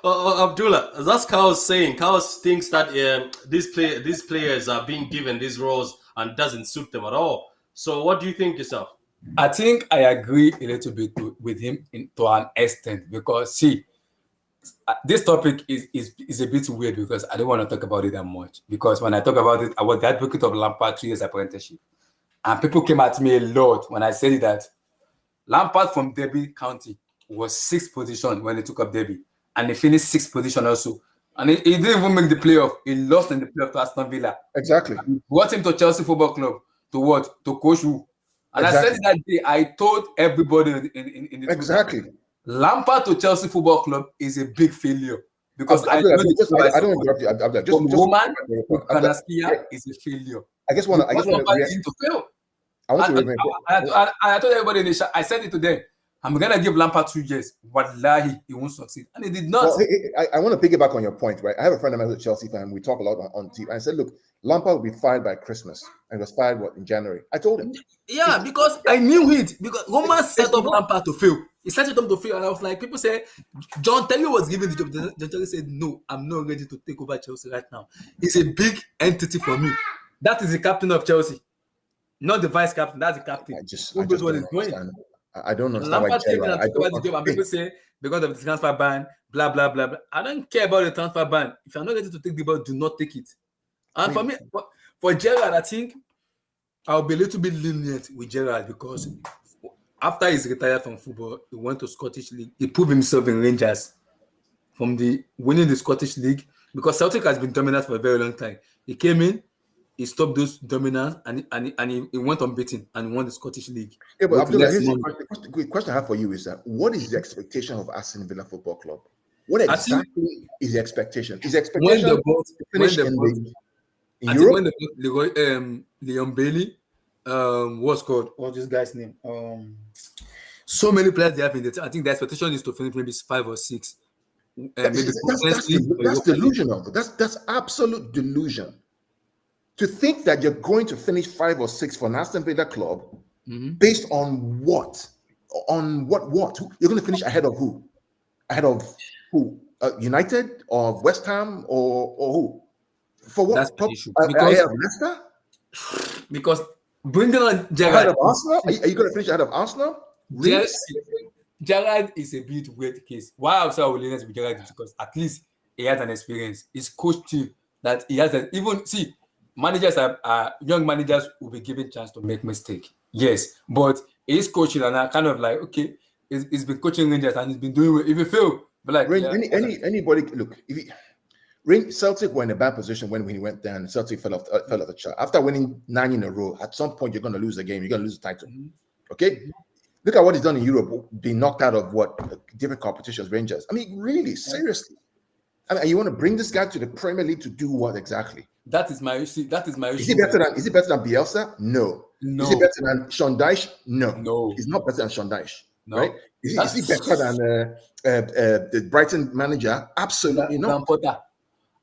Abdullah, that's Karl's saying. Karl thinks that these players are being given these roles and doesn't suit them at all. So, what do you think yourself?
I think I agree a little bit with him to an extent, because this topic is a bit weird because I don't want to talk about it that much. Because when I talk about it, I was the advocate of Lampard 2 years apprenticeship, and people came at me a lot when I said that Lampard from Derby County was 6th position when he took up Derby, and he finished 6th position also, and he didn't even make the playoff. He lost in the playoff to Aston Villa.
Exactly.
Brought him to Chelsea Football Club to what? To coach who? And exactly. I said that day, I told everybody in the
exactly.
Lampard to Chelsea Football Club is a big failure, because I
don't interrupt you.
Roman Kanaskia is a failure.
I just want
to fail. I told everybody in the chat, I said it to them, I'm gonna give Lampard 2 years. Wallahi, he won't succeed, and he did not.
Well, I want to piggyback on your point, right? I have a friend of mine who's a Chelsea fan. We talk a lot on TV. I said, look, Lampard will be fired by Christmas, and he was fired in January. I told him.
Yeah, because I knew it. Because Roman set up Lampard to fail. He set it up to fail, and I was like, people say John Terry was given the job. John Terry said, no, I'm not ready to take over Chelsea right now. It's a big entity for me. That is the captain of Chelsea, not the vice captain. That's the captain.
I just
Who knows what he's doing?
I don't understand why
Lampard came in
Gerrard.
and took over the job, and people say because of the transfer ban, blah blah blah blah. I don't care about the transfer ban. If you're not ready to take the ball, do not take it. And for me, for Gerrard, I think I'll be a little bit lenient with Gerrard because after he's retired from football, he went to Scottish League. He proved himself in Rangers from the winning the Scottish League because Celtic has been dominant for a very long time. He came in, he stopped those dominance, and he went unbeaten and won the Scottish League.
Yeah, but Abdullah, the question I have for you is that what is the expectation of Aston Villa Football Club? What exactly is the expectation? Is the expectation to finish in Europe?
When the Leon Bailey, what's this guy's name? So many players they have in the team. I think the expectation is to finish maybe 5 or 6.
That's delusional. That's absolute delusion. To think that you're going to finish 5 or 6 for an Aston Villa club based on what? On what? You're going to finish ahead of who? Ahead of who? United or West Ham or who? For what?
That's the issue.
Ahead of Leicester?
Because bringing on Gerrard.
Ahead of Arsenal? Are you going to finish ahead of Arsenal? Really?
Gerrard is a bit weird case. Why I'm so willingness with Gerrard is because at least he has an experience. He's coached team that he has managers young managers will be given chance to make mistake. Yes, but he's coaching and I kind of like okay, he's been coaching Rangers and he's been doing it. If you fail, but like
anybody look, Celtic were in a bad position when he went down. Celtic fell off the chart after winning 9 in a row. At some point, you're going to lose the game. You're going to lose the title. Okay. Look at what he's done in Europe, being knocked out of different competitions, Rangers. I mean, really, seriously. I mean, you want to bring this guy to the Premier League to do what exactly?
That is my issue. Is
he better than Bielsa? No. Is he better than Sean Dyche? No. He's not better than Sean Dyche. No. Right? Is he better than the Brighton manager? Absolutely not.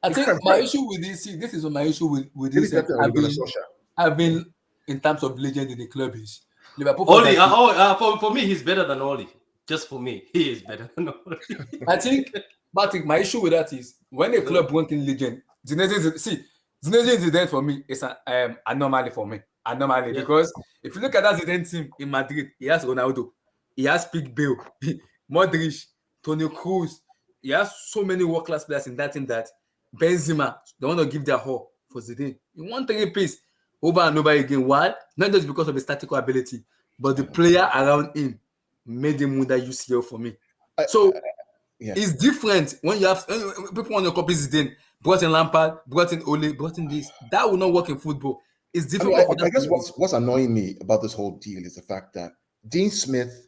I think my issue with this. See, this is my issue with this. I've been in terms of legend in the club is Liverpool.
Oli, for me, he's better than Oli. Just for me, he is better than Oli.
I think my issue with that is when a club wants in legend, Zinedine Zidane for me is an anomaly for me. Because if you look at that Zidane team in Madrid, he has Ronaldo, he has Big Bill, Modric, Toni Kroos. He has so many world-class players in that team that Benzema, they want to give their all for Zidane. He wants to get peace over and over again. Why? Not just because of his tactical ability, but the player around him made him win that UCL for me. So it's different when you have people on your copy Zidane, brought in Lampard, brought in Ole, brought in this. That will not work in football. It's difficult.
I guess what's annoying me about this whole deal is the fact that Dean Smith,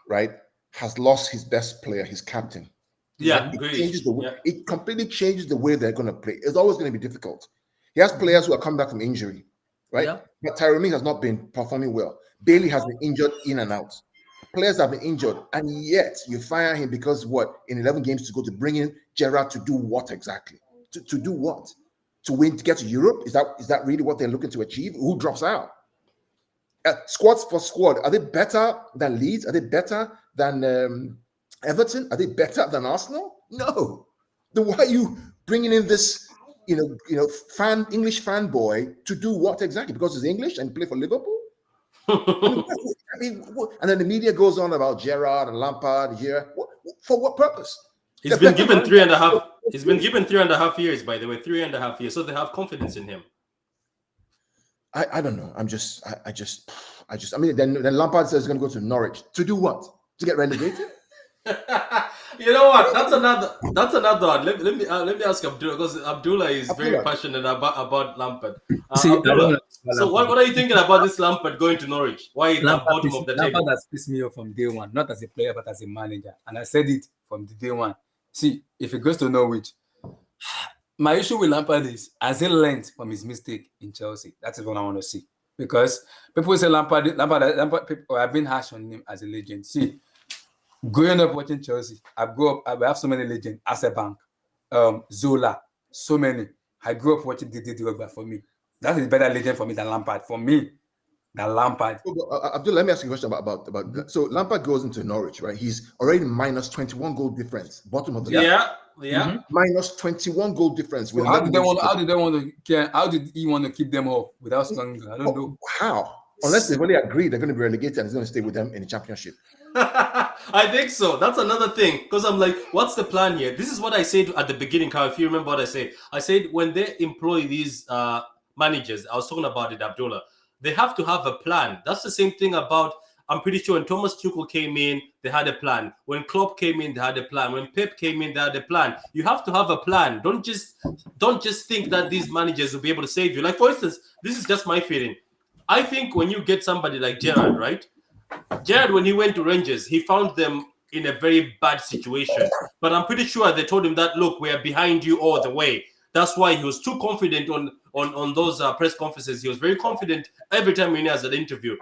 right, has lost his best player, his captain.
Yeah,
it completely changes the way they're going to play. It's always going to be difficult. He has players who are coming back from injury, right? Yeah. But Tyrone has not been performing well. Bailey has been injured in and out. Players have been injured, and yet you fire him because in 11 games to go to bring in Gerrard to do what exactly? To do what? To win, to get to Europe? Is that really what they're looking to achieve? Who drops out? Squads for squad, are they better than Leeds? Are they better than Everton? Are they better than Arsenal? No. Then why are you bringing in this, English fanboy to do what exactly? Because he's English and play for Liverpool? I mean, and then the media goes on about Gerrard and Lampard here. For what purpose?
He's been given 3.5. He's been given 3.5 years, by the way, 3.5 years. So they have confidence in him.
I don't know. I mean, then Lampard says he's going to go to Norwich to do what? To get relegated?
You know what? That's another one. Let me ask Abdullah, because Abdullah is very passionate about Lampard. So what are you thinking about this Lampard going to Norwich? Why is at the bottom of the table?
Lampard has pissed me off from day one, not as a player but as a manager, and I said it from the day one. See, if he goes to Norwich, my issue with Lampard is has he learned from his mistake in Chelsea? That is what I want to see, because people say Lampard people have been harsh on him as a legend. See. Growing up watching Chelsea, I have so many legends. Acebank, Zola, so many. I grew up watching Didier Drogba. For me, that is better legend for me than Lampard.
Abdul, let me ask you a question about that. So Lampard goes into Norwich, right? He's already minus 21 goal difference, bottom of the
league. Yeah. Yeah.
Minus 21 goal difference.
So how did they want to care? How did he want to keep them up without scoring? I don't know.
How? Unless they've already agreed they're going to be relegated and he's going to stay with them in the championship.
I think so. That's another thing. Because I'm like, what's the plan here? This is what I said at the beginning, Carl. If you remember what I said. I said when they employ these managers, I was talking about it, Abdullah, they have to have a plan. That's the same thing about, I'm pretty sure when Thomas Tuchel came in, they had a plan. When Klopp came in, they had a plan. When Pep came in, they had a plan. You have to have a plan. Don't just think that these managers will be able to save you. Like, for instance, this is just my feeling. I think when you get somebody like Gerrard, right? Gerrard, when he went to Rangers, he found them in a very bad situation. But I'm pretty sure they told him that, look, we are behind you all the way. That's why he was too confident on those press conferences. He was very confident every time he has an interview.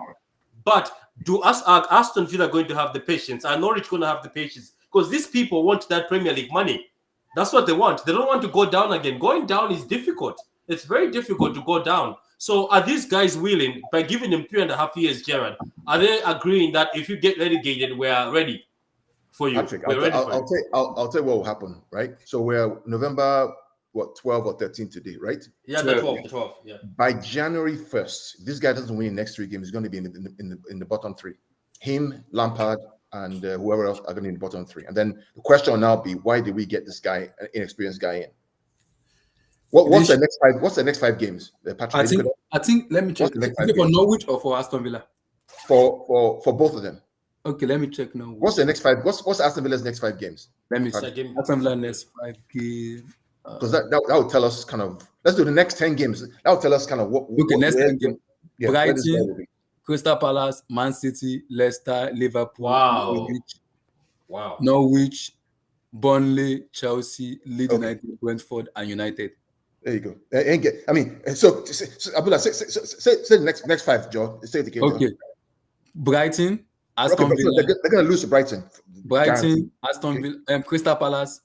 But do Aston Villa going to have the patience? Are Norwich going to have the patience? Because these people want that Premier League money. That's what they want. They don't want to go down again. Going down is difficult. It's very difficult to go down. So are these guys willing, by giving them 3.5 years, Gerrard, are they agreeing that if you get relegated, we are ready for you?
Patrick, I'll tell you what will happen, right? So we're November, 12 or 13 today, right?
Yeah, the 12, yeah.
By January 1st, this guy doesn't win the next 3 games, he's going to be in the bottom 3. Him, Lampard, and whoever else are going to be in the bottom 3. And then the question will now be, why did we get this guy, an inexperienced guy, in? What's the next 5 games, Patrick?
I think let me check. Is it for Norwich or for Aston Villa?
For both of them.
Okay, let me check now.
What's the next 5? What's Aston Villa's next 5 games?
Let me see. Aston Villa next 5 games.
Because that will tell us kind of. Let's do the next 10 games. That will tell us kind of what.
Okay, next 10 games.
Yeah,
Brighton, Crystal Palace, Man City, Leicester, Liverpool, Norwich, Burnley, Chelsea, Leeds United, Brentford, and United.
There you go. I mean, so Abdullah, say the next 5, Joe. Say the game.
Okay. Brighton, Aston Villa.
They're going to lose to Brighton.
Brighton, Aston Villa, Crystal Palace.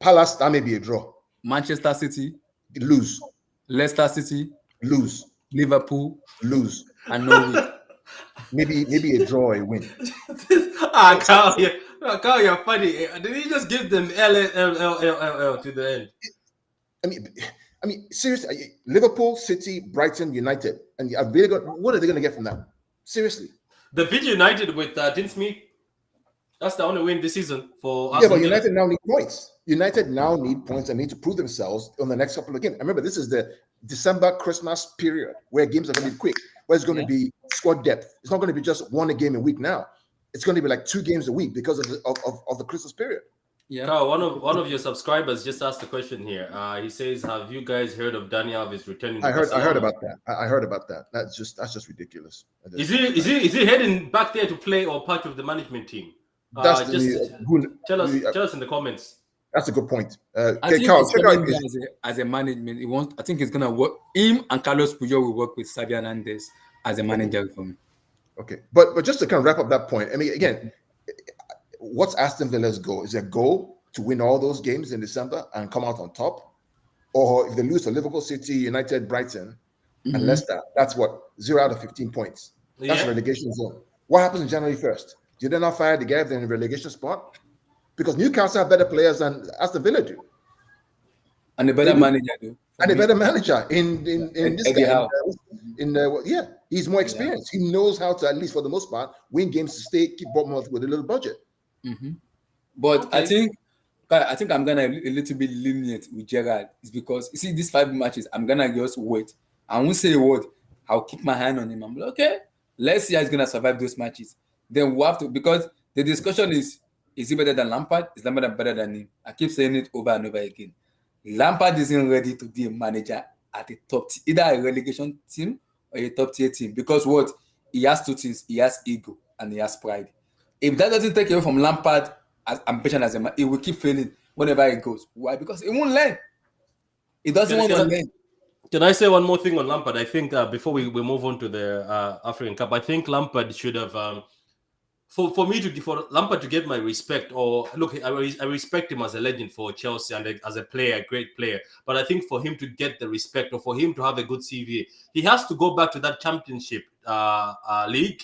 Palace, that may be a draw.
Manchester City,
lose.
Leicester City,
lose.
Liverpool,
lose.
And Norwich.
maybe a draw, a win.
Carl, you're funny. Did he just give them L to the end?
I mean, seriously, Liverpool, City, Brighton, United, and what are they going to get from that? Seriously,
the beat United with Dean Smith. That's the only win this season for us.
Yeah, but United now need points. United now need points and need to prove themselves on the next couple of games. Remember, this is the December Christmas period where games are going to be quick, where it's going to be squad depth. It's not going to be just one game a week now. It's going to be like 2 games a week because of the Christmas period.
Yeah. Carl, one of your subscribers just asked a question here. He says, "Have you guys heard of Dani Alves returning?"
I heard about that. I heard about that. That's just ridiculous.
Is he heading back there to play or part of the management team? Tell us in the comments.
That's a good point.
I think Carl, as a management, I think it's gonna work. Him and Carlos Puyol will work with Xabi Hernandez as a manager for me.
Okay, but just to kind of wrap up that point, I mean, again, what's Aston Villa's goal? Is their goal to win all those games in December and come out on top? Or if they lose to Liverpool, City, United, Brighton, and Leicester, that's what, 0 out of 15 points. That's a relegation zone. What happens on January 1st? Did they not fire the guy if they're in a relegation spot? Because Newcastle have better players than Aston Villa do.
And a better manager do.
And a better manager in this guy. He's more experienced. He knows how to, at least for the most part, win games to keep Bournemouth with a little budget.
But okay. I think I'm gonna a little bit lenient with Gerrard. It's because you see these 5 matches, I'm gonna just wait. I won't say a word. I'll keep my hand on him. I'm like, okay, let's see how he's gonna survive those matches. Then we'll have to, because the discussion is he better than Lampard? Is Lampard better than him? I keep saying it over and over again. Lampard isn't ready to be a manager at a top tier, either a relegation team or a top tier team. Because what? He has 2 things. He has ego and he has pride. If that doesn't take away from Lampard as ambition as a man, he will keep failing whenever he goes. Why? Because he won't learn. He doesn't want to learn.
Can I say one more thing on Lampard? I think before we move on to the African Cup, I think Lampard should have, for Lampard to get my respect, or look, I respect him as a legend for Chelsea and as a player, a great player. But I think for him to get the respect, or for him to have a good CV, he has to go back to that Championship league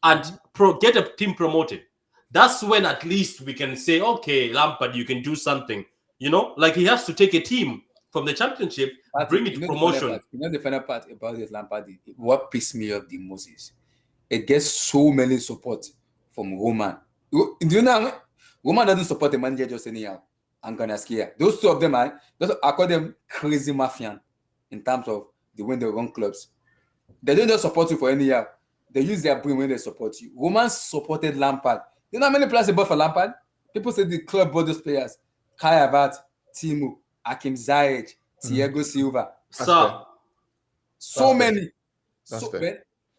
and get a team promoted. That's when at least we can say, okay, Lampard, you can do something. You know, like he has to take a team from the championship, bring it to promotion.
The final part about this Lampard, what pissed me off the most is it gets so many support from Roman. Do you know Roman doesn't support the manager just anyhow and gonna scare. Those two of them, I call them crazy mafian in terms of the way they run clubs. They don't just support you for anyhow. They use their brain when they support you. Roman supported Lampard. You know how many players they bought for Lampard? People say the club bought those players. Kai Havertz, Timo, Hakim Ziyech, Thiago Silva. So many.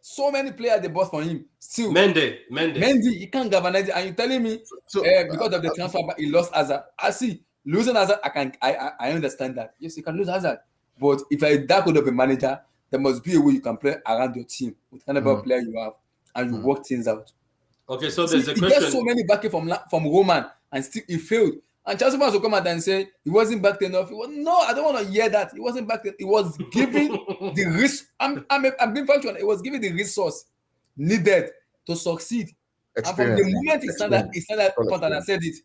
So many players they bought for him. Still,
Mendy,
he can't galvanize it. And you're telling me because of the transfer, he lost Hazard. I see losing Hazard. I understand that. Yes, you can lose Hazard, but if you're that good of a manager, there must be a way you can play around your team with kind of player you have, and you work things out.
Okay, so there's a question.
He gets so many backing from Roman, and still he failed. And Chelsea fans will come out and say he wasn't backed enough. No, I don't want to hear that. He wasn't backed. It was giving the risk. I'm being factual. It was giving the resource needed to succeed. And from the moment he started point and I said it,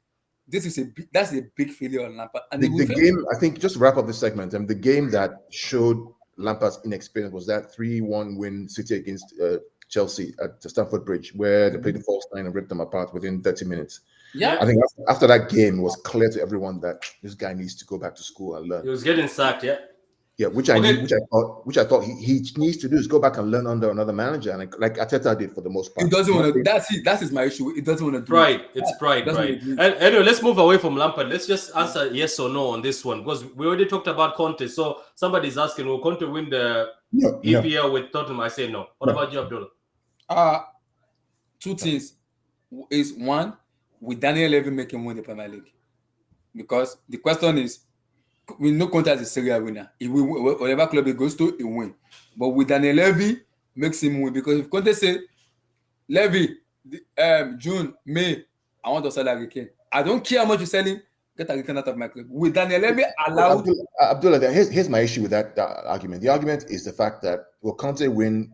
that's a big failure on Lampard. And
the game, I think, just to wrap up this segment, the game that showed Lampard's inexperience was that 3-1 win City against Chelsea at the Stamford Bridge, where they played the false nine and ripped them apart within 30 minutes.
Yeah,
I think after that game, it was clear to everyone that this guy needs to go back to school and learn.
He was getting sacked,
which I thought he needs to do is go back and learn under another manager, and like Arteta did for the most part.
He doesn't want to. That is my issue. He doesn't want to do
pride. It's pride. And anyway, let's move away from Lampard. Let's just answer yes or no on this one, because we already talked about Conte. So somebody's asking, will Conte win the EPL with Tottenham? I say no. What about you, Abdullah?
Two things. Is one, will Daniel Levy make him win the Premier League? Because the question is, we know Conte as a serial winner. He will, whatever club he goes to, he win. But with Daniel Levy, makes him win. Because if Conte say, Levy, June, May, I want to sell Harry Kane. I don't care how much you sell him, get Harry Kane out of my club. With Daniel Levy allowed...
Abdullah, here's my issue with that argument. The argument is the fact that will Conte win?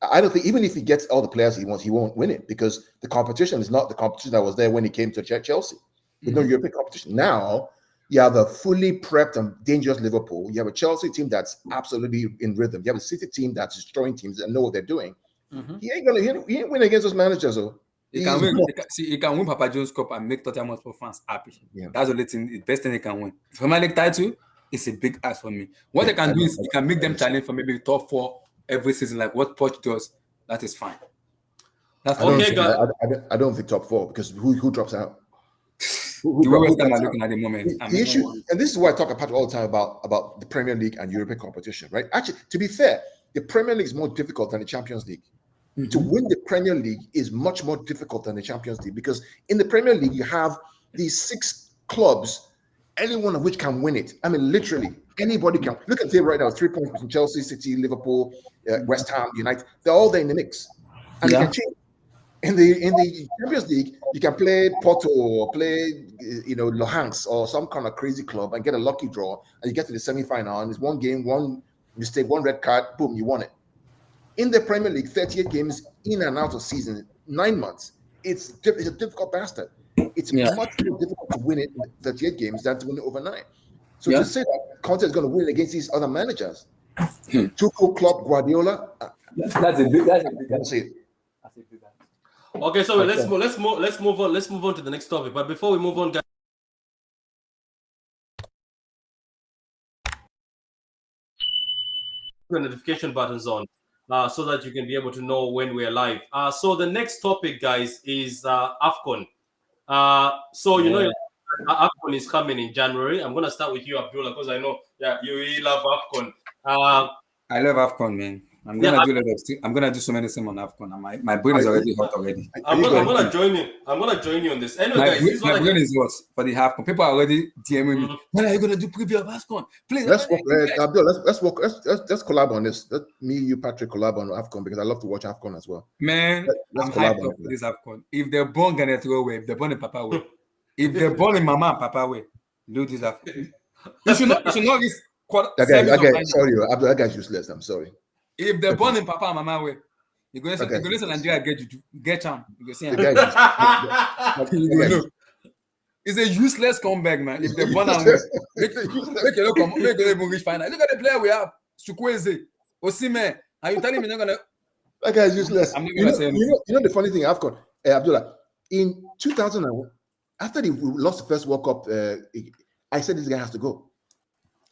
I don't think, even if he gets all the players he wants, he won't win it, because the competition is not the competition that was there when he came to Chelsea. With no European competition. Now, you have a fully prepped and dangerous Liverpool. You have a Chelsea team that's absolutely in rhythm. You have a City team that's destroying teams and know what they're doing. He ain't win against those managers.
He can win Papa John's Cup and make Tottenham Hotspur fans happy. Yeah. That's the best thing he can win. Premier League title is a big ask for me. What they can do is he can make them challenge for maybe top 4 every season, like what Poch does. That is fine.
That's okay, guys. I don't think top 4, because who drops out?
The way West Ham are looking at the moment.
The issue, and this is why I talk about all the time about the Premier League and European competition, right? Actually, to be fair, the Premier League is more difficult than the Champions League. To win the Premier League is much more difficult than the Champions League, because in the Premier League you have these 6 clubs, any one of which can win it. I mean, literally anybody can. Look at it right now: 3 points between Chelsea, City, Liverpool, West Ham, United. They're all there in the mix, and they can change. In the Champions League, you can play Porto or play, Luhansk or some kind of crazy club and get a lucky draw, and you get to the semi-final, and it's one game, one mistake, one red card, boom, you won it. In the Premier League, 38 games in and out of season, 9 months. It's a difficult bastard. It's much more difficult to win it in 38 games than to win it over 9. So to say that Conte is going to win against these other managers, Tuchel, Klopp, Guardiola,
that's a big.
Okay, so let's move on to the next topic. But before we move on, guys, the notification buttons on, so that you can be able to know when we're live. So the next topic, guys, is AFCON. AFCON is coming in January. I'm gonna start with you, Abdullah, because I know you really love AFCON.
I love AFCON, man. I'm gonna do so many things on AFCON. My brain is already hot already.
I'm gonna join you. I'm gonna join you on this. Anyway, guys,
my brain is hot for the AFCON. People are already DMing me. When are you gonna do preview of AFCON? Please.
Let's collab on this. Let me, you, Patrick, collab on AFCON, because I love to watch AFCON as well.
Man, I'm hyped up for this AFCON. If they're born gonna throw away, if they're born in Papa way, if they're born in Mama and Papa way, do this AFCON. You should not risk
that guy's useless. I'm sorry.
If they're born in Papa and Mama way, you're going to Nigeria get charm. You go see him. It's a useless comeback, man. If they burn and win, make it even reach final. Look at the player we have. Chukwueze, Osimhen. Are you telling me you're not gonna?
That guy's useless.
I'm not gonna say anything.
You know the funny thing, AFCON, Abdullah, in 2001, after we lost the first World Cup, I said this guy has to go.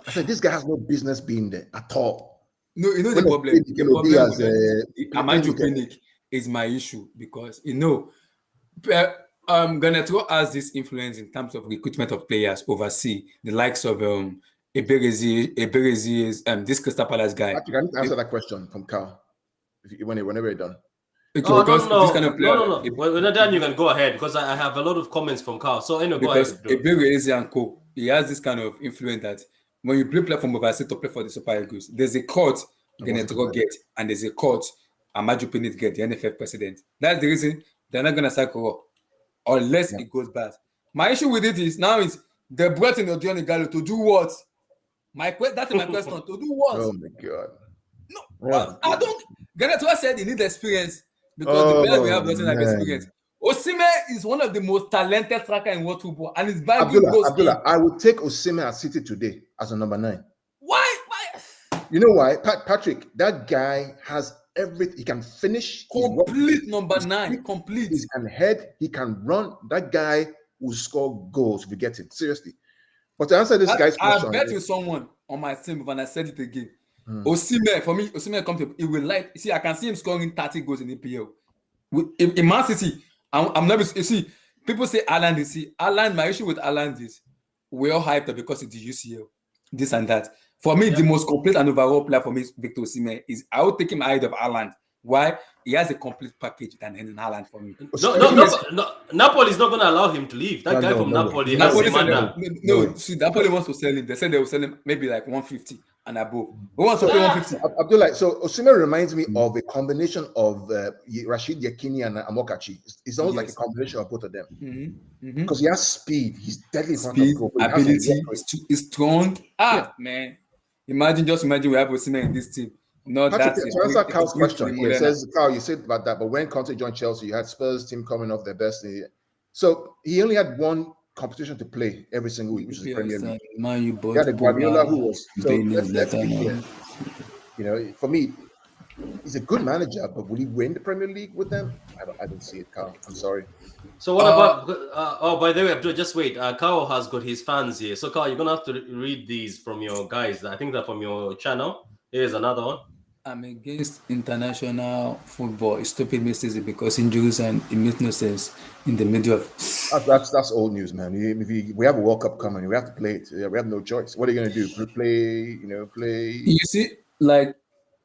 I said this guy has no business being there at all.
No, you know the problem. Amaju Pinnick is my issue because Ganetro has this influence in terms of recruitment of players overseas. The likes of Eberezi, this Crystal Palace guy.
Actually, I need to answer that question from Carl whenever you're done.
Okay,
no.
This kind of player,
no. When you're done, you can go ahead because I have a lot of comments from Carl. So go
because
ahead.
Eberezi and co, he has this kind of influence that when you play from overseas to play for the Super Eagles, there's a court Ganetro get and there's a court Amaju Pinnick get, the NFF president. That's the reason they're not gonna cycle unless it goes bad. My issue with it is now they brought in Odion Igalo to do what? That's my question. To do what?
Oh my God.
No, I don't. Ganetro said he needs experience because the player we have doesn't have experience. Osimhen is one of the most talented striker in world football, and his bagging goes.
Abdullah, I would take Osimhen at City today as a number 9.
Why?
You know why, Patrick? That guy has everything. He can finish.
Complete number 9. Complete.
He can head. He can run. That guy will score goals if you get him. Seriously. But to answer this guy's question,
I bet with someone on my team, and I said it again. Osimhen, for me, Osimhen comes to. He will like. See, I can see him scoring 30 goals in EPL. In Man City, I'm never. You see, people say Haaland. You see, Haaland. My issue with Haaland is we're all hyped up because it's the UCL, this and that. For me, the most complete and overall player for me is Victor Osimhen. I would take him ahead of Haaland. Why? He has a complete package than Haaland for me.
No, Napoli is not going to allow him to leave. That guy from Napoli has
see, Napoli wants to sell him. They said they will sell him maybe like 150 and above. Who wants to pay 150?
Abdullah, so Osimhen reminds me of a combination of Rashid Yekini and Amokachi. It's almost like a combination of both of them. Because he has speed. He's deadly in front of goal.
Ability. He's strong. Man. Imagine we have Osimhen in this team. No,
Patrick, to answer Carl's question, he says, Carl, you said about that, but when Conte joined Chelsea, you had Spurs team coming off their best. So he only had one competition to play every single week, which is the Premier League. He had a Guardiola who was let's be clear. You know, for me, he's a good manager, but will he win the Premier League with them? I don't see it, Carl. I'm sorry.
So what about? By the way, Abdul, just wait. Carl has got his fans here. So Carl, you're gonna have to read these from your guys. I think they're from your channel. Here's another one.
I'm against international football. It's stupid mistakes because injuries and it makes no sense in the middle of.
That's old news, man. We have a World Cup coming. We have to play it. We have no choice. What are you gonna do? Play? You see, like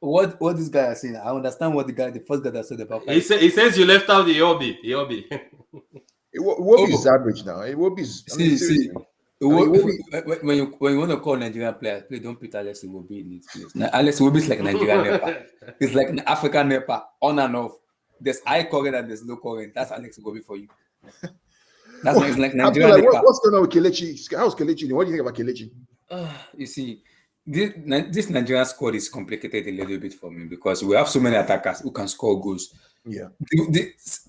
what this guy is saying. I understand what the first guy that said about.
He says you left out the Iwobi.
Iwobi is average now. Iwobi is.
When you want to call Nigerian players, please don't put Alex Iwobi in his place. Now, Alex Iwobi is like Nigerian NEPA. It's like an African NEPA, on and off. There's high current and there's low current. That's Alex Iwobi for you. That's why it's like Nigerian NEPA.
What's going on with Kelechi? How's Kelechi? What do you think about Kelechi?
You see, this Nigerian squad is complicated a little bit for me because we have so many attackers who can score goals.
Yeah.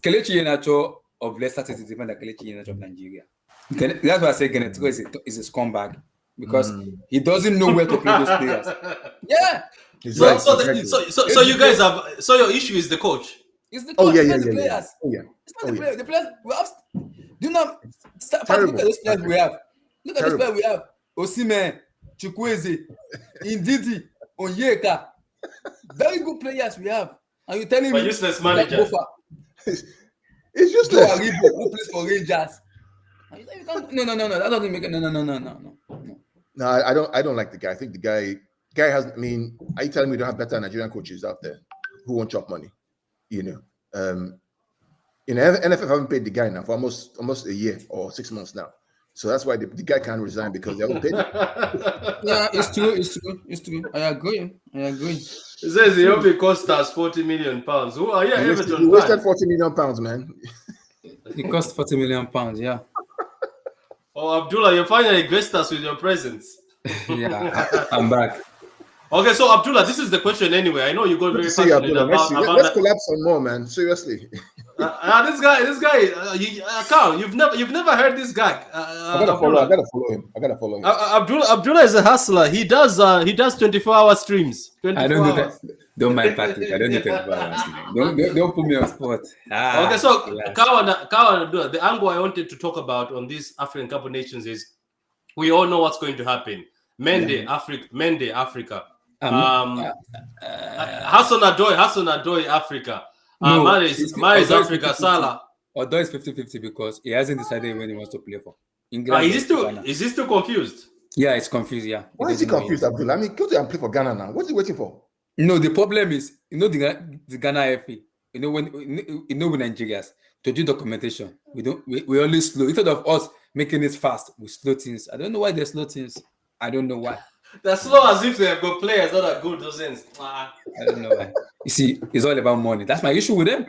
Kelechi Iheanacho of Leicester City is different than Kelechi Iheanacho of Nigeria. That's why I say Ganetro is a scumbag because he doesn't know where to play those players. Yeah.
So you guys have. So your issue is the coach.
It's the coach.
It's
not the players. It's not the players. The players we have. Do you know? Look at those players we have. Look at those players we have. Osimhen, Chukwueze, Ndidi, Onyeka. Very good players we have. And you're telling me
useless manager.
It's useless.
Who plays for Rangers? No. That doesn't make it. No.
No, I don't like the guy. I think the guy has. I mean, are you telling me we don't have better Nigerian coaches out there who won't chop money? NFF haven't paid the guy now for almost a year or 6 months now. So that's why the guy can't resign because they haven't paid him.
Yeah, it's true. I agree.
It says the OP cost us £40 million. Who are you? Everton
you wasted £40 million, man.
It cost £40 million, yeah.
Oh, Abdullah, you finally graced us with your presence.
Yeah, I'm back.
Okay, so Abdullah, this is the question anyway. I know you got very passionate
about. Let's collapse some more, man. Seriously.
This guy, Carl, you've never heard this guy.
I gotta follow him.
Abdullah is a hustler. He does 24-hour streams. 24
I don't do
hours.
that. Don't mind Patrick. I don't do 24 hours. Don't put me on spot.
Okay, so
yeah.
Carl and Abdullah, the angle I wanted to talk about on this African Cup of Nations is we all know what's going to happen. Mende, Africa. Hassan Adoy, Africa. Maris, Africa, Salah.
Although it's 50-50 because he hasn't decided when he wants to play for. England.
Is he still confused?
Yeah, it's confused. Yeah.
Why is he confused, Abdullah? I mean, go to and play for Ghana now. What's he waiting for?
No, the problem is, the Ghana FA. With Nigerians to do documentation, we always slow. Instead of us making it fast, we slow things. I don't know why they slow things. I don't know why.
They're slow as if they've got players that are good, doesn't?
I don't know why. You see, it's all about money. That's my issue with them.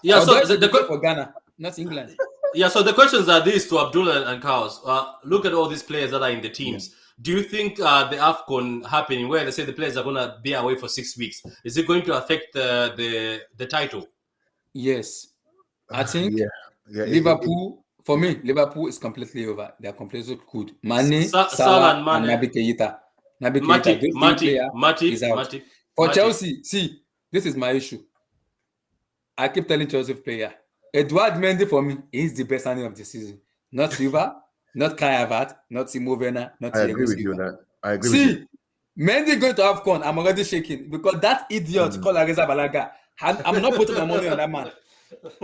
Yeah, so the
for Ghana, not England.
Yeah, so the questions are these to Abdullah and Chaos. Look at all these players that are in the teams. Yeah. Do you think the AFCON happening where they say the players are going to be away for 6 weeks, is it going to affect the title?
Yes. I think Liverpool, for me, Liverpool is completely over. They are completely good. Mane, Salah, and Naby Keita. Matip is out. For Chelsea, see, this is my issue. I keep telling Chelsea player, Edouard Mendy for me is the best signing of the season. Not Silva, not Kai Havertz, not Timo Werner, not
I agree with you on that. I agree with you.
Mendy going to AFCON, I'm already shaking because that idiot called Areza Balaga, I'm not putting my money on that man.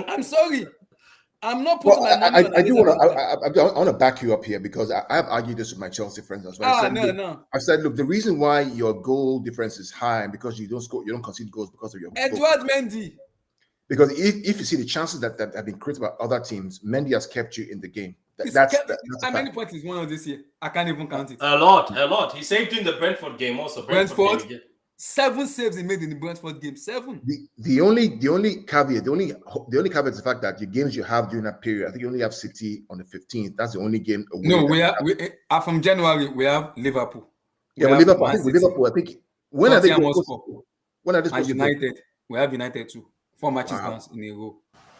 I'm sorry. I'm not putting my money on that man.
I want to back you up here because I have argued this with my Chelsea friends as well. I said, look, the reason why your goal difference is high because you don't concede goals because of your
Edouard Mendy.
Because if you see the chances that have been created by other teams, Mendy has kept you in the game.
How many points is one of this year? I can't even count it.
A lot. He saved in the Brentford game also.
Brentford 7 saves he made in the Brentford game. 7.
The only caveat is the fact that the games you have during that period, I think you only have City on the 15th. That's the only game away.
No, we from January we have Liverpool.
Liverpool. I think when are they
supposed United? We have United too. 4 matches in a row.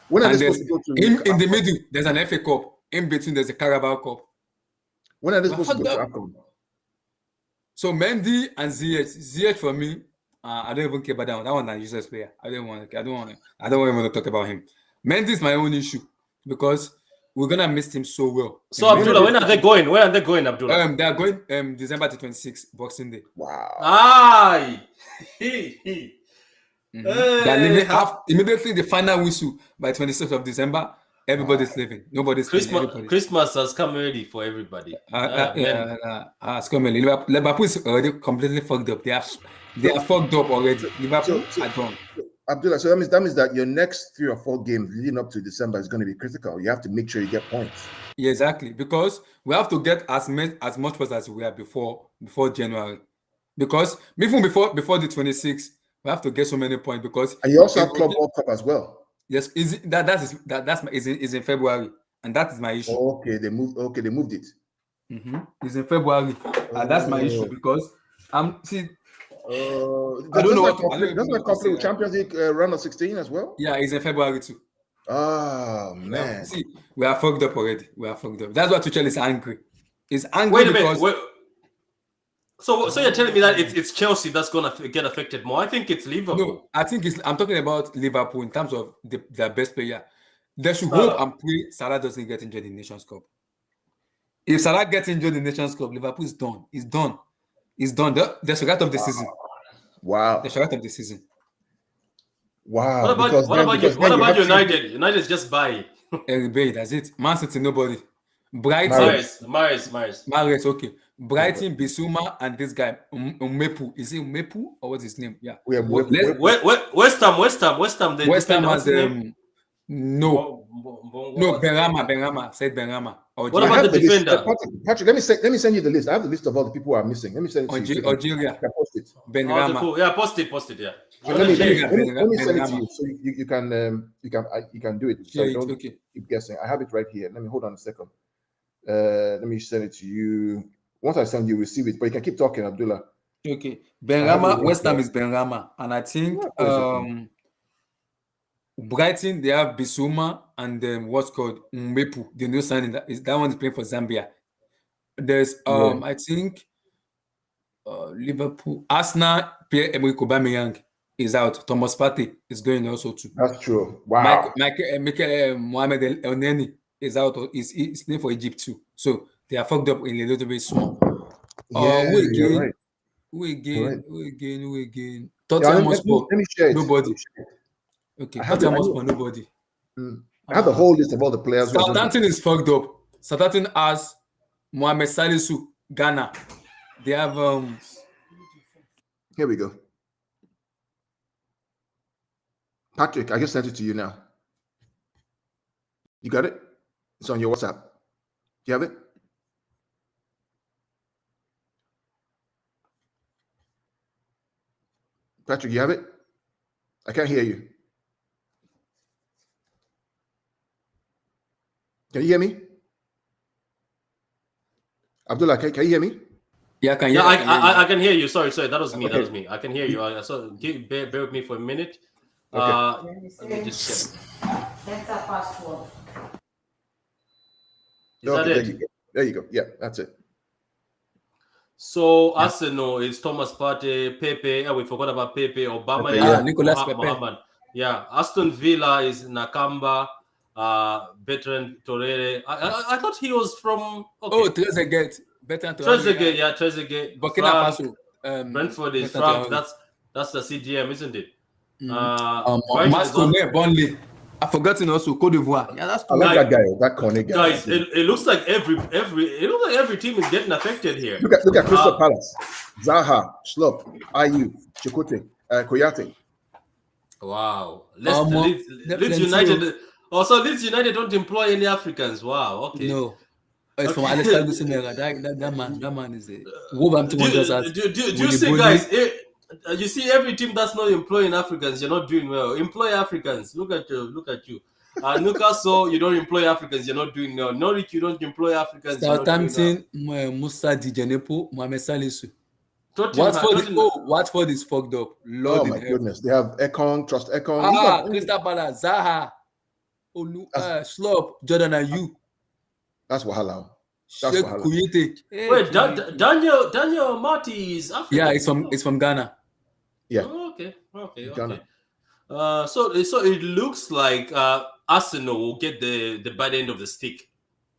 When are they supposed to go to
in the middle? There's an FA Cup. In between, there's a Carabao Cup.
When are they supposed to go to AFCON?
So Mendy and Ziyech for me, I don't even care about that one. That one's a useless player. I don't want to talk about him. Mendy is my own issue because we're gonna miss him so well.
So Abdullah, when are they going? Where are they going, Abdullah?
They are going December 26th, Boxing Day.
Wow.
Aye.
They're leaving immediately the final whistle by 26th of December. Everybody's leaving. Nobody's
Christmas has come early for everybody.
It's coming. Liverpool is already completely fucked up. They are fucked up already. Liverpool are done.
Abdullah, so that means that your next 3 or 4 games leading up to December is going to be critical. You have to make sure you get points.
Yeah, exactly. Because we have to get as much points as we were before January. Because even before the 26th, we have to get so many points because
and you also have Club World Cup as well.
Yes, is in February, and that is my issue.
Okay, they moved it.
It's in February, and that's my issue because I don't know what.
Doesn't that complete with Champions League round of 16 as well?
Yeah, it's in February too.
Oh man!
See, we are fucked up already. That's why Tuchel is angry. He's angry because.
So you're telling me that it's Chelsea that's gonna get affected more? I think it's Liverpool.
No, I think I'm talking about Liverpool in terms of their best player. They should hope and pray Salah doesn't get injured in Nations Cup. If Salah gets injured in Nations Cup, Liverpool is done. It's done. The start of the season.
Wow.
The start of the season.
Wow.
What about United? United's just buying.
That's it. Man City, nobody. Brighton.
Mahrez.
Okay. Brighton, Bissouma, and this guy Umepu. Is it Umepu or what's his name? Yeah.
West Ham.
West Ham has no. Benrahma. Said Benrahma.
What about the defender?
Patrick, let me send you the list. I have the list of all the people who are missing. Let me send it to you.
Algeria.
Post it.
Benrahma.
Cool. Yeah, post it. Yeah.
So let me send it to you so you can do it. So don't keep guessing. I have it right here. Let me hold on a second. Let me send it to you. Once I send you, receive it. But you can keep talking, Abdullah.
Okay. Benrahma, West Ham is Benrahma. And I think Brighton, they have Bissouma and what's called Mwepu. The new signing that one is playing for Zambia. There's I think Liverpool, Arsenal, Pierre-Emerick Aubameyang is out. Thomas Partey is going also too.
That's true. Wow.
Michael Mohamed El Neni is out. He's playing for Egypt too. So they are fucked up in a little bit small.
Yeah, you're right.
Who again?
Tottenham Hotspur. Let me share it.
Nobody. Okay, Tottenham Hotspur, nobody.
I have the whole list of all the players.
Southampton is fucked up. Southampton has Mohamed Salisu, Ghana. They have
Here we go. Patrick, I just sent it to you now. You got it? It's on your WhatsApp. You have it? Patrick, you have it? I can't hear you. Can you hear me? Abdullah, can you hear me?
Yeah,
I can hear you. Sorry, that was me. Okay. That was me. I can hear you. Bear with me for a minute.
Okay.
Let me just check.
Enter password.
Is that it?
There you go. Yeah, that's it.
So Arsenal is Thomas Partey, Pepe. We forgot about Pepe. Obama.
Nicolas Pepe.
Yeah. Aston Villa is Nakamba. Bertrand Torreira. I thought he was from. Okay.
Oh, Trezeguet.
Trezeguet, yeah, Trezeguet.
Burkina Faso.
Brentford is Frank. That's the CDM, isn't it?
Mascone, Burnley. I've forgotten also Côte d'Ivoire. Yeah, that's
I like that guy, that Conte guy.
Guys, it looks like every team is getting affected here.
Look at Crystal Palace, Zaha, Slop, Ayew, Chikote, Koyate.
Wow, Leeds United. Also, Leeds United don't employ any Africans. Wow. Okay.
No. It's from Alexander Lucinera. That man is a Wolverhampton.
Do you see, guys? You see, every team that's not employing Africans, you're not doing well. Employ Africans. Look at you. Newcastle, you don't employ Africans, you're not doing well. Norwich, you don't employ Africans.
Southampton, Musa Dijanepo, Mohamed Salisu. Watford is fucked up. Lord,
oh my goodness, they have Ekong, Trust Ekong.
Crystal Palace, Zaha, Slop, Jordan Ayew.
That's Wahala.
Sheikh Kuyete.
Wait, Daniel Marty is African.
Yeah, it's from Ghana.
Yeah.
Oh, okay. So it looks like Arsenal will get the bad end of the stick.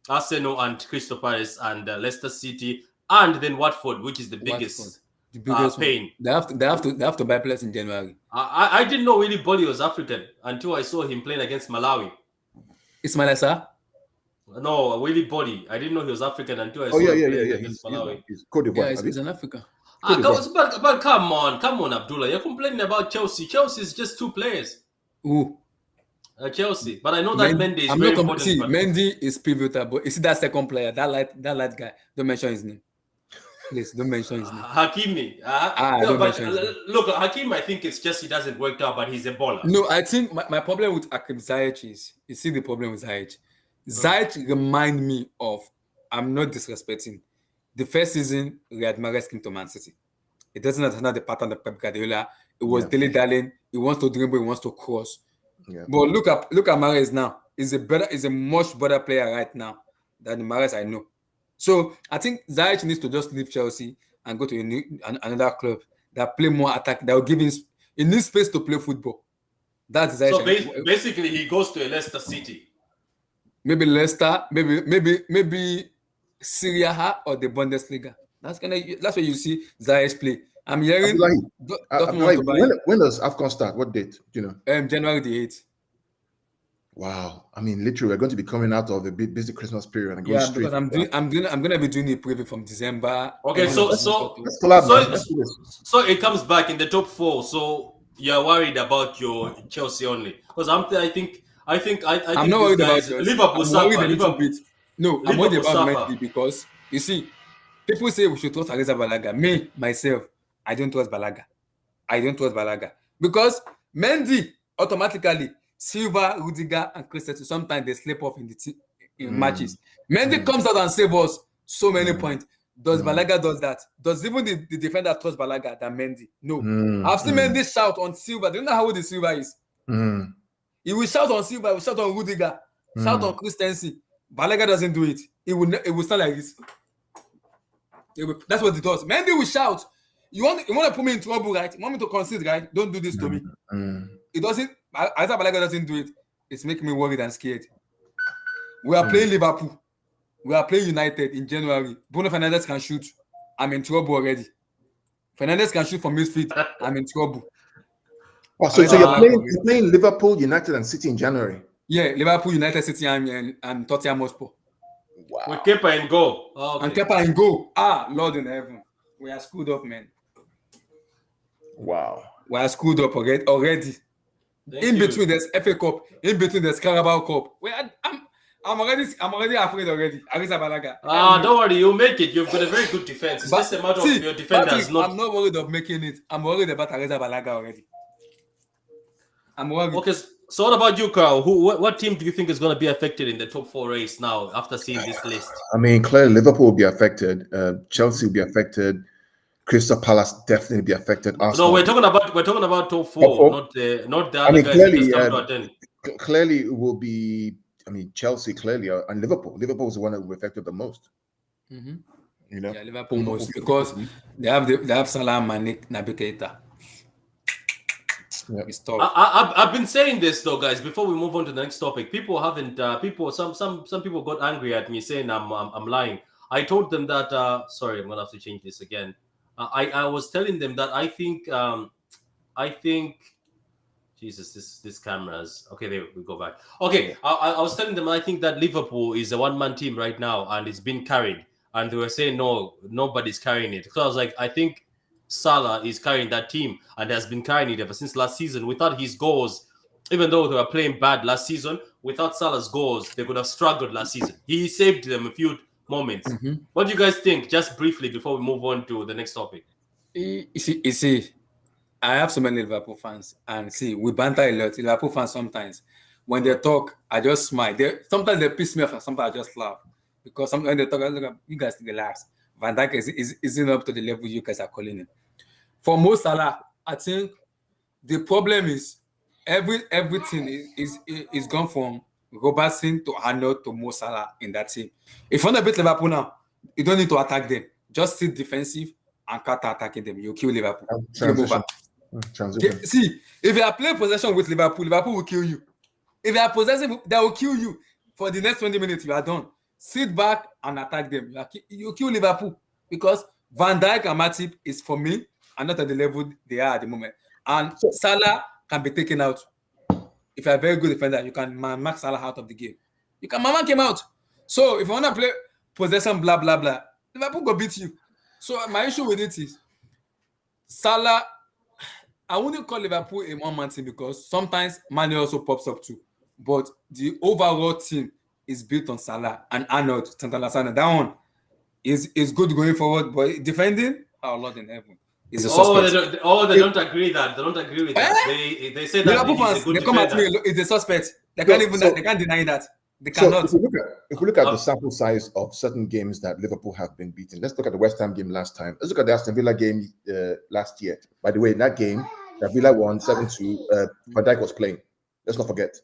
Arsenal and Crystal Palace and Leicester City and then Watford, which is the biggest pain.
They have to buy players in January.
I didn't know Willy Bolly was African until I saw him playing against Malawi.
Ismail Assar?
No, Willy Bolly. I didn't know he was African until I saw him playing against Malawi.
He's Côte d'Ivoire.
He's an African.
But come on, Abdullah. You're complaining about Chelsea. Chelsea is just two players.
Who?
Chelsea. But I know that Mendy is very important.
See, Mendy is pivotal, but you see that second player, that light guy. Don't mention his name. Please, don't mention his name.
Hakimi. Look, Hakimi, I think it's just he doesn't work out, but he's a baller.
No, I think my problem with Hakim Ziyech is, you see the problem with Ziyech. Ziyech remind me of, I'm not disrespecting, the first season Riyad Mahrez came to Man City. It doesn't have the pattern of Pep Guardiola. It was dilly-dallying. He wants to dribble, he wants to cross.
Yeah.
But look at Mahrez now. He's a much better player right now than the Mahrez I know. So I think Ziyech needs to just leave Chelsea and go to another club that play more attack, that will give him he needs space to play football. That's Ziyech.
So basically he goes to a Leicester City.
Maybe Leicester, maybe Serie A or the Bundesliga. That's where you see Ziyech play. I'm hearing.
When does AFCON start? What date? Do you know?
January the 8th.
Wow. I mean, literally, we're going to be coming out of the busy Christmas period and going straight.
Because I'm gonna be doing a preview from December.
Okay, so it comes back in the top 4. So you're worried about your Chelsea only, because I think
I'm not worried about
Liverpool.
No, I'm worried about Mendy because you see, people say we should trust Areza Balaga. Me, myself, I don't trust Balaga. Because Mendy automatically, Silva, Rudiger, and Christensen, sometimes they slip off in matches. Mendy comes out and saves us so many points. Does Balaga does that? Does even the defender trust Balaga than Mendy? No. I've seen Mendy shout on Silva. Do you know how old the Silva is? He will shout on Silva, he will shout on Rudiger, shout on Christensen. Balaga doesn't do it. It will sound like this. That's what it does. Mendy will shout. You want to put me in trouble, right? You want me to concede, right? Don't do this to me. It doesn't. As Balaga doesn't do it, it's making me worried and scared. We are playing Liverpool. We are playing United in January. Bruno Fernandes can shoot. I'm in trouble already. Fernandes can shoot from midfield. I'm in trouble.
Oh, so you're playing Liverpool, United, and City in January?
Yeah, Liverpool, United, City, and Tottenham Hotspur.
Wow. With Kepa and goal.
Oh, okay. And Kepa and goal. Lord in heaven. We are screwed up, man.
Wow.
We are screwed up already. Between there's FA Cup. In between there's Carabao Cup. I'm already afraid already. Arisa Balaga.
Don't worry, you'll make it. You've got a very good defense. It's just a matter of your defenders.
I'm not worried of making it. I'm worried about Arisa Balaga already. I'm worried.
Okay, so what about you, Karl? What team do you think is going to be affected in the top 4 race now after seeing this list?
I mean, clearly Liverpool will be affected. Chelsea will be affected. Crystal Palace definitely be affected. Arsenal.
No, we're talking about top 4, not the other guys
clearly,
that come to attend.
Clearly, it will be. I mean, Chelsea clearly and Liverpool. Liverpool is the one that will be affected the most.
Mm-hmm.
You know,
yeah, Liverpool most because they have Salah, Mane, Naby Keita.
Yeah.
I've been saying this though, guys. Before we move on to the next topic, people haven't. Some people got angry at me saying I'm lying. I told them that. Sorry, I'm gonna have to change this again. I was telling them that I think. Jesus, this camera's okay. There we go back. Okay, I was telling them I think that Liverpool is a one-man team right now and it's been carried. And they were saying no, nobody's carrying it. So I was like, I think Salah is carrying that team and has been carrying it ever since last season. Without his goals, even though they were playing bad last season, without Salah's goals, they could have struggled last season. He saved them a few moments. Mm-hmm. What do you guys think? Just briefly before we move on to the next topic.
You see, I have so many Liverpool fans, and see, we banter a lot. Liverpool fans sometimes, when they talk, I just smile. Sometimes they piss me off, and sometimes I just laugh because sometimes when they talk, I look, you guys relax. Van Dijk isn't up to the level you guys are calling him. For Mo Salah, I think the problem is everything is gone from Robertson to Arnold to Mo Salah in that team. If you want to beat Liverpool now, you don't need to attack them. Just sit defensive and counter attacking them. You kill Liverpool.
Transition.
See, if you are playing possession with Liverpool will kill you. If you are possessing, they will kill you. For the next 20 minutes, you are done. Sit back and attack them. You kill Liverpool because Van Dijk and Matip is, for me, are not at the level they are at the moment. And Salah can be taken out. If you're a very good defender, you can mark Salah out of the game. You can mark him out. So if you want to play possession, blah, blah, blah, Liverpool will beat you. So my issue with it is Salah, I wouldn't call Liverpool a one-man team because sometimes Mane also pops up too. But the overall team is built on Salah and Arnold, Santana. That one is good going forward, but defending, our Lord in heaven, is a suspect.
They don't agree that. They don't agree with that. They say that
Liverpool fans, they come at me, it's a suspect. They can't deny that. They cannot.
So if we look at the sample size of certain games that Liverpool have been beaten, let's look at the West Ham game last time. Let's look at the Aston Villa game last year. By the way, in that game, that Villa won 7-2. Van Dijk was playing. Let's not forget.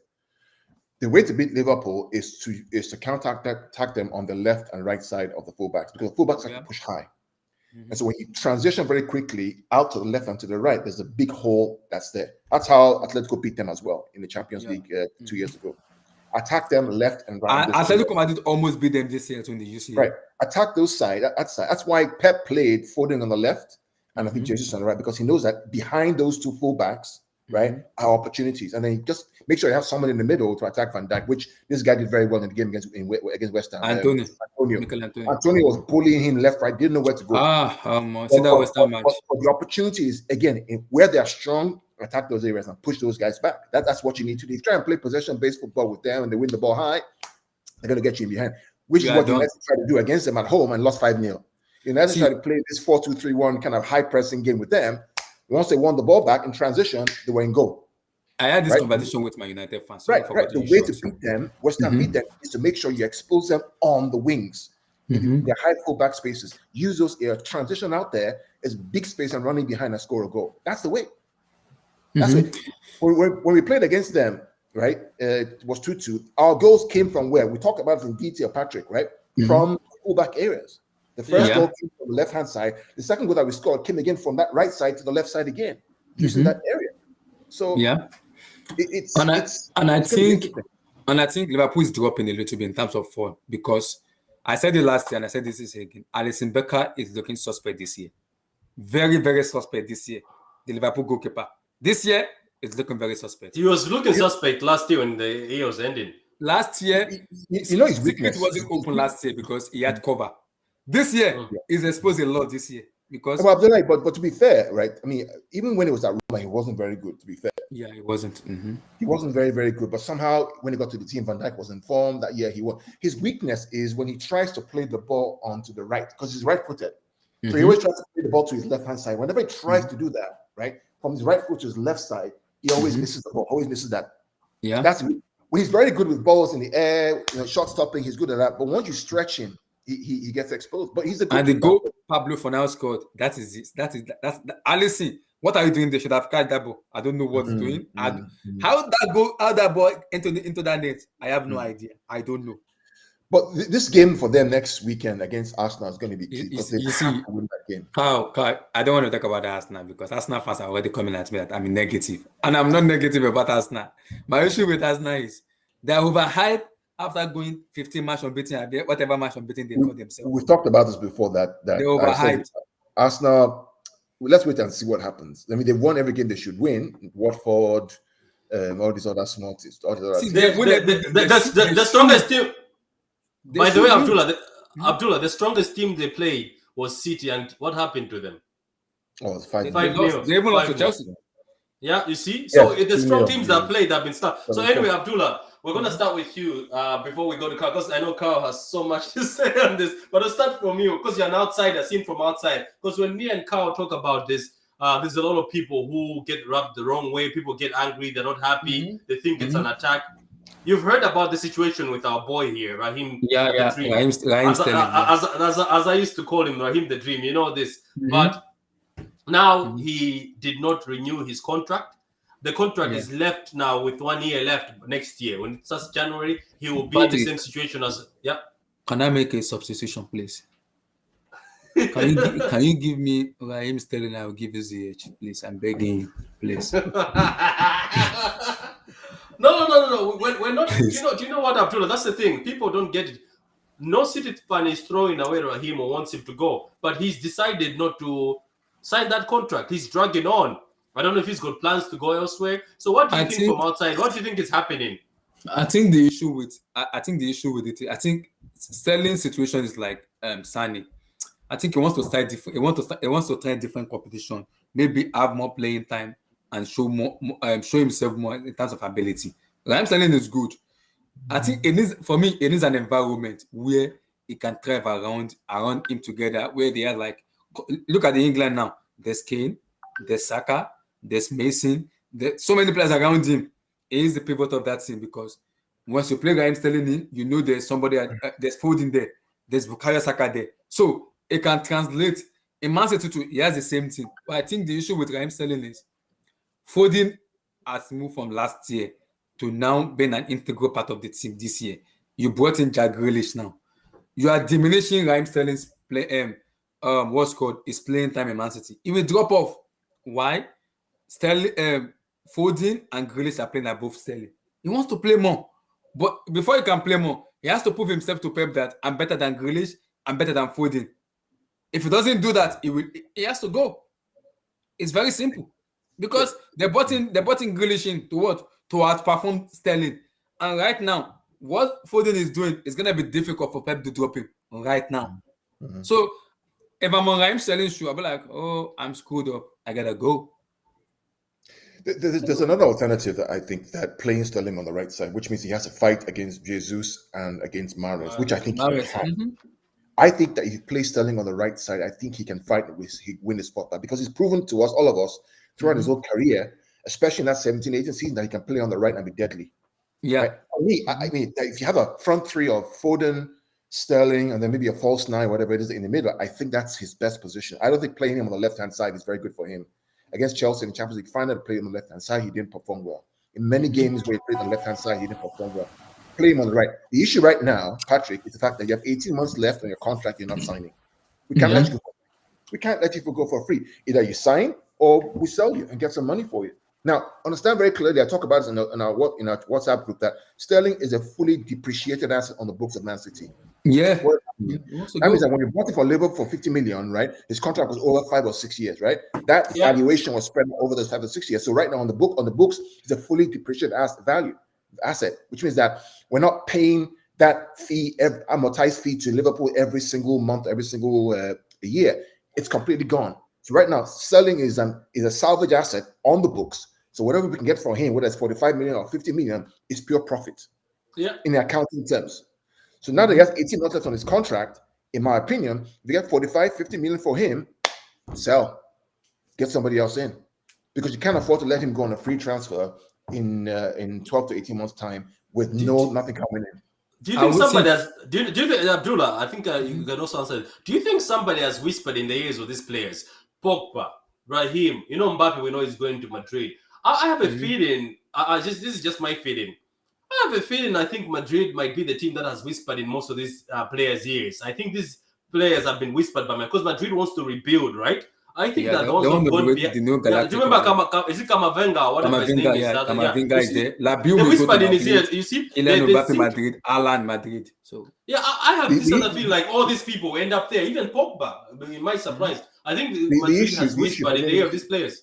The way to beat Liverpool is to counter-attack them on the left and right side of the fullbacks because the fullbacks have to push high. Mm-hmm. And so when you transition very quickly out to the left and to the right, there's a big hole that's there. That's how Atletico beat them as well in the Champions League 2 years ago. Attack them left and right.
Atletico Madrid almost beat them this year in the UCL.
Right. Attack those sides. That's why Pep played Foden on the left and I think Jesus on the right because he knows that behind those two fullbacks, right, are opportunities. And then he just make sure you have someone in the middle to attack Van Dijk, which this guy did very well in the game against West Ham. Antonio was bullying him left, right, didn't know where to go. But the opportunities, again, where they are strong, attack those areas and push those guys back. That's what you need to do. If you try and play possession-based football with them and they win the ball high, they're going to get you in behind, which is what United tried to do against them at home and lost 5-0. United tried to play this 4-2-3-1 kind of high-pressing game with them. Once they won the ball back in transition, they were in goal.
I had this conversation with my United fans.
Right. The way to beat them, West Ham beat them, is to make sure you expose them on the wings. Their high fullback spaces. Use those transition out there is big space and running behind and score a goal. That's the way. That's it. When we played against them, right? It was 2-2. Our goals came from where? We talked about it in detail, Patrick, right? From fullback areas. The first goal came from the left-hand side. The second goal that we scored came again from that right side to the left side again, using that area. So
I think Liverpool is dropping a little bit in terms of form, because I said it last year and I said this again. Alisson Becker is looking suspect this year. Very, very suspect this year. The Liverpool goalkeeper. This year, it's looking very suspect.
He was looking suspect last year when the year was ending.
Last year,
his weakness
secret wasn't open last year because he had cover. This year, he's exposed a lot this year. Because
but to be fair, right? I mean, even when he was at Roma, he wasn't very good, to be fair.
Yeah, he wasn't.
He wasn't very, very good. But somehow, when he got to the team, Van Dijk was informed that, he won. His weakness is when he tries to play the ball onto the right, because he's right-footed. So he always tries to play the ball to his left-hand side. Whenever he tries to do that, right, from his right foot to his left side, he always misses the ball, always misses that.
Yeah.
That's when he's very good with balls in the air, shot stopping, he's good at that. But once you stretch him, he gets exposed. But he's a good.
And the goal Pablo Fornal scored, that's Alisson. What are you doing? They should have catch that ball. I don't know what's doing. How that ball into that net? I have no idea. I don't know.
But this game for them next weekend against Arsenal is going to be key, because they have to win that game.
Carl, I don't want to talk about Arsenal because Arsenal fans are already coming at me that I'm negative. And I'm not negative about Arsenal. My issue with Arsenal is they're overhyped after going 15 match unbeaten, whatever match unbeaten they call themselves.
We've talked about this before, that
they're overhyped.
Arsenal, let's wait and see what happens. I mean, they've won every game they should win. Watford, all these other small teams.
The strongest team. By the way, Abdullah, the strongest team they played was City, and what happened to them?
Oh, it's 5-0.
They even lost to Chelsea.
Yeah, you see? So the strong teams that played have been stuck. So anyway,
Correct.
Abdullah, we're going to start with you before we go to Karl, because I know Karl has so much to say on this. But I'll start from you, because you're an outsider, seen from outside. Because when me and Karl talk about this, there's a lot of people who get rubbed the wrong way. People get angry. They're not happy. They think it's an attack. You've heard about the situation with our boy here, Raheem.
Yeah. Raheem's
as I used to call him, Raheem the Dream. You know this. But now he did not renew his contract. The contract is left now with 1 year left next year. When it starts January, he will be in the same situation as... Yeah.
Can I make a substitution, please? Can you give me Raheem Sterling? I will give you ZH, please. I'm begging you, please.
No. We're not. Do you know what, Abdullah? That's the thing. People don't get it. No City fan is throwing away Raheem or wants him to go, but he's decided not to sign that contract. He's dragging on. I don't know if he's got plans to go elsewhere. So what do you think from outside? What do you think is happening?
I think the issue with it. I think Sterling's situation is like Sane. I think he wants to start different. He wants to try different competition. Maybe have more playing time and show himself more in terms of ability. Raheem Sterling is good. I think it needs an environment where he can thrive around him together. Where they are like, look at the England now. There's Kane, there's Saka, there's Mason. There's so many players around him. He is the pivot of that team, because once you play Raheem Sterling in, you know there's somebody. There's Foden there. There's Bukayo Saka there. So it can translate. In Man City too, he has the same thing. But I think the issue with Raheem Sterling is Foden has moved from last year to now being an integral part of the team this year. You brought in Jack Grealish now. You are diminishing Raheem Sterling's his playing time in Man City. He will drop off. Why? Sterling, Foden and Grealish are playing above Sterling. He wants to play more. But before he can play more, he has to prove himself to Pep that I'm better than Grealish, I'm better than Foden. If he doesn't do that, he has to go. It's very simple. Because they brought in Grealish in to what? To outperform Sterling. And right now, what Foden is doing is going to be difficult for Pep to drop him right now. So if I'm on Raheem Sterling's shoe, I'll be like, oh, I'm screwed up. I got to go.
There's another alternative that I think, that playing Sterling on the right side, which means he has to fight against Jesus and against Mahrez, which I think he can. I think that if he plays Sterling on the right side, I think he can win the spot back, because he's proven to us, all of us, throughout his whole career, especially in that 17-18 season, that he can play on the right and be deadly.
Yeah.
Right? I mean, if you have a front three of Foden, Sterling, and then maybe a false nine, whatever it is in the middle, I think that's his best position. I don't think playing him on the left-hand side is very good for him. Against Chelsea in the Champions League final, to play on the left-hand side, he didn't perform well. In many games where he played on the left-hand side, he didn't perform well. Play him on the right. The issue right now, Patrick, is the fact that you have 18 months left on your contract you're not signing. We can't let you go. We can't let you go for free. Either you sign or we sell you and get some money for you. Now, understand very clearly, I talk about this in our WhatsApp group, that Sterling is a fully depreciated asset on the books of Man City.
Yeah.
That means that when you bought it for Liverpool for 50 million, right? His contract was over 5 or 6 years, right? That valuation was spread over those 5 or 6 years. So right now on the books, it's a fully depreciated asset, which means that we're not paying that fee, amortized fee to Liverpool every single month, every single year. It's completely gone. So right now, Sterling is a salvage asset on the books. So whatever we can get for him, whether it's 45 million or 50 million, is pure profit.
Yeah.
In the accounting terms. So now that he has 18 months left on his contract, in my opinion, if you get 45, 50 million for him, sell. Get somebody else in. Because you can't afford to let him go on a free transfer in 12 to 18 months' time with nothing coming in.
Do you think somebody has? Do you think Abdullah? I think you can also answer. Do you think somebody has whispered in the ears of these players, Pogba, Raheem? You know, Mbappe. We know he's going to Madrid. I have a feeling. This is just my feeling. I have a feeling. I think Madrid might be the team that has whispered in most of these players' ears. I think these players have been whispered by because Madrid wants to rebuild, right? I think that also going to be. Do you remember is it Camavinga? Whatever his name is.
Camavinga is there.
They whispered in his ears. You see,
Madrid, Alan Madrid. So
yeah, I have this other feel like all these people end up there. Even Pogba, in my surprise, I think Madrid has whispered in the ear of these players.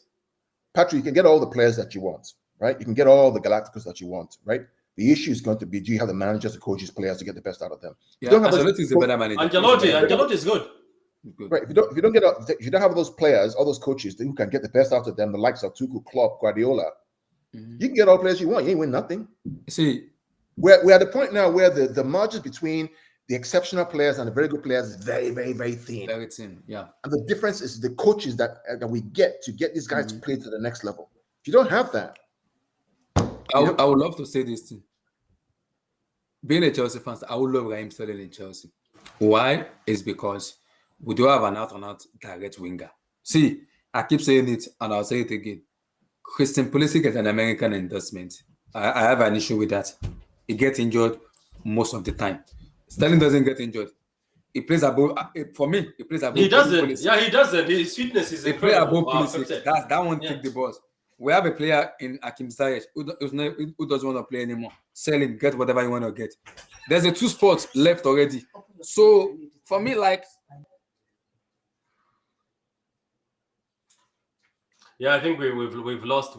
Patrick, you can get all the players that you want, right? You can get all the Galacticos that you want, right? The issue is going to be: do you have the managers, the coaches, players to get the best out of them?
Yeah, Ancelotti is a better manager.
Ancelotti is good.
Right. If you don't have those players, all those coaches who can get the best out of them, the likes of Tuchel, Klopp, Guardiola, you can get all the players you want. You ain't win nothing.
See,
we're at the point now where the margins between the exceptional players and the very good players is very, very, very thin.
Very thin, yeah.
And the difference is the coaches that we get to get these guys to play to the next level. If you don't have that,
I would love to say this thing. Being a Chelsea fan, I would love Raheem Sterling in Chelsea. Why? Is because we do have an out-and-out direct winger. See, I keep saying it, and I'll say it again. Christian Pulisic is an American endorsement. I have an issue with that. He gets injured most of the time. Sterling doesn't get injured. He plays above. For me, he plays above.
He doesn't. Pulisic. Yeah, he doesn't. His fitness is incredible.
He plays above Pulisic. That one take the balls. We have a player in Hakim Ziyech who doesn't want to play anymore. Sell him, get whatever you want to get. There's a 2 spots left already. So for me, like.
Yeah, I think we've lost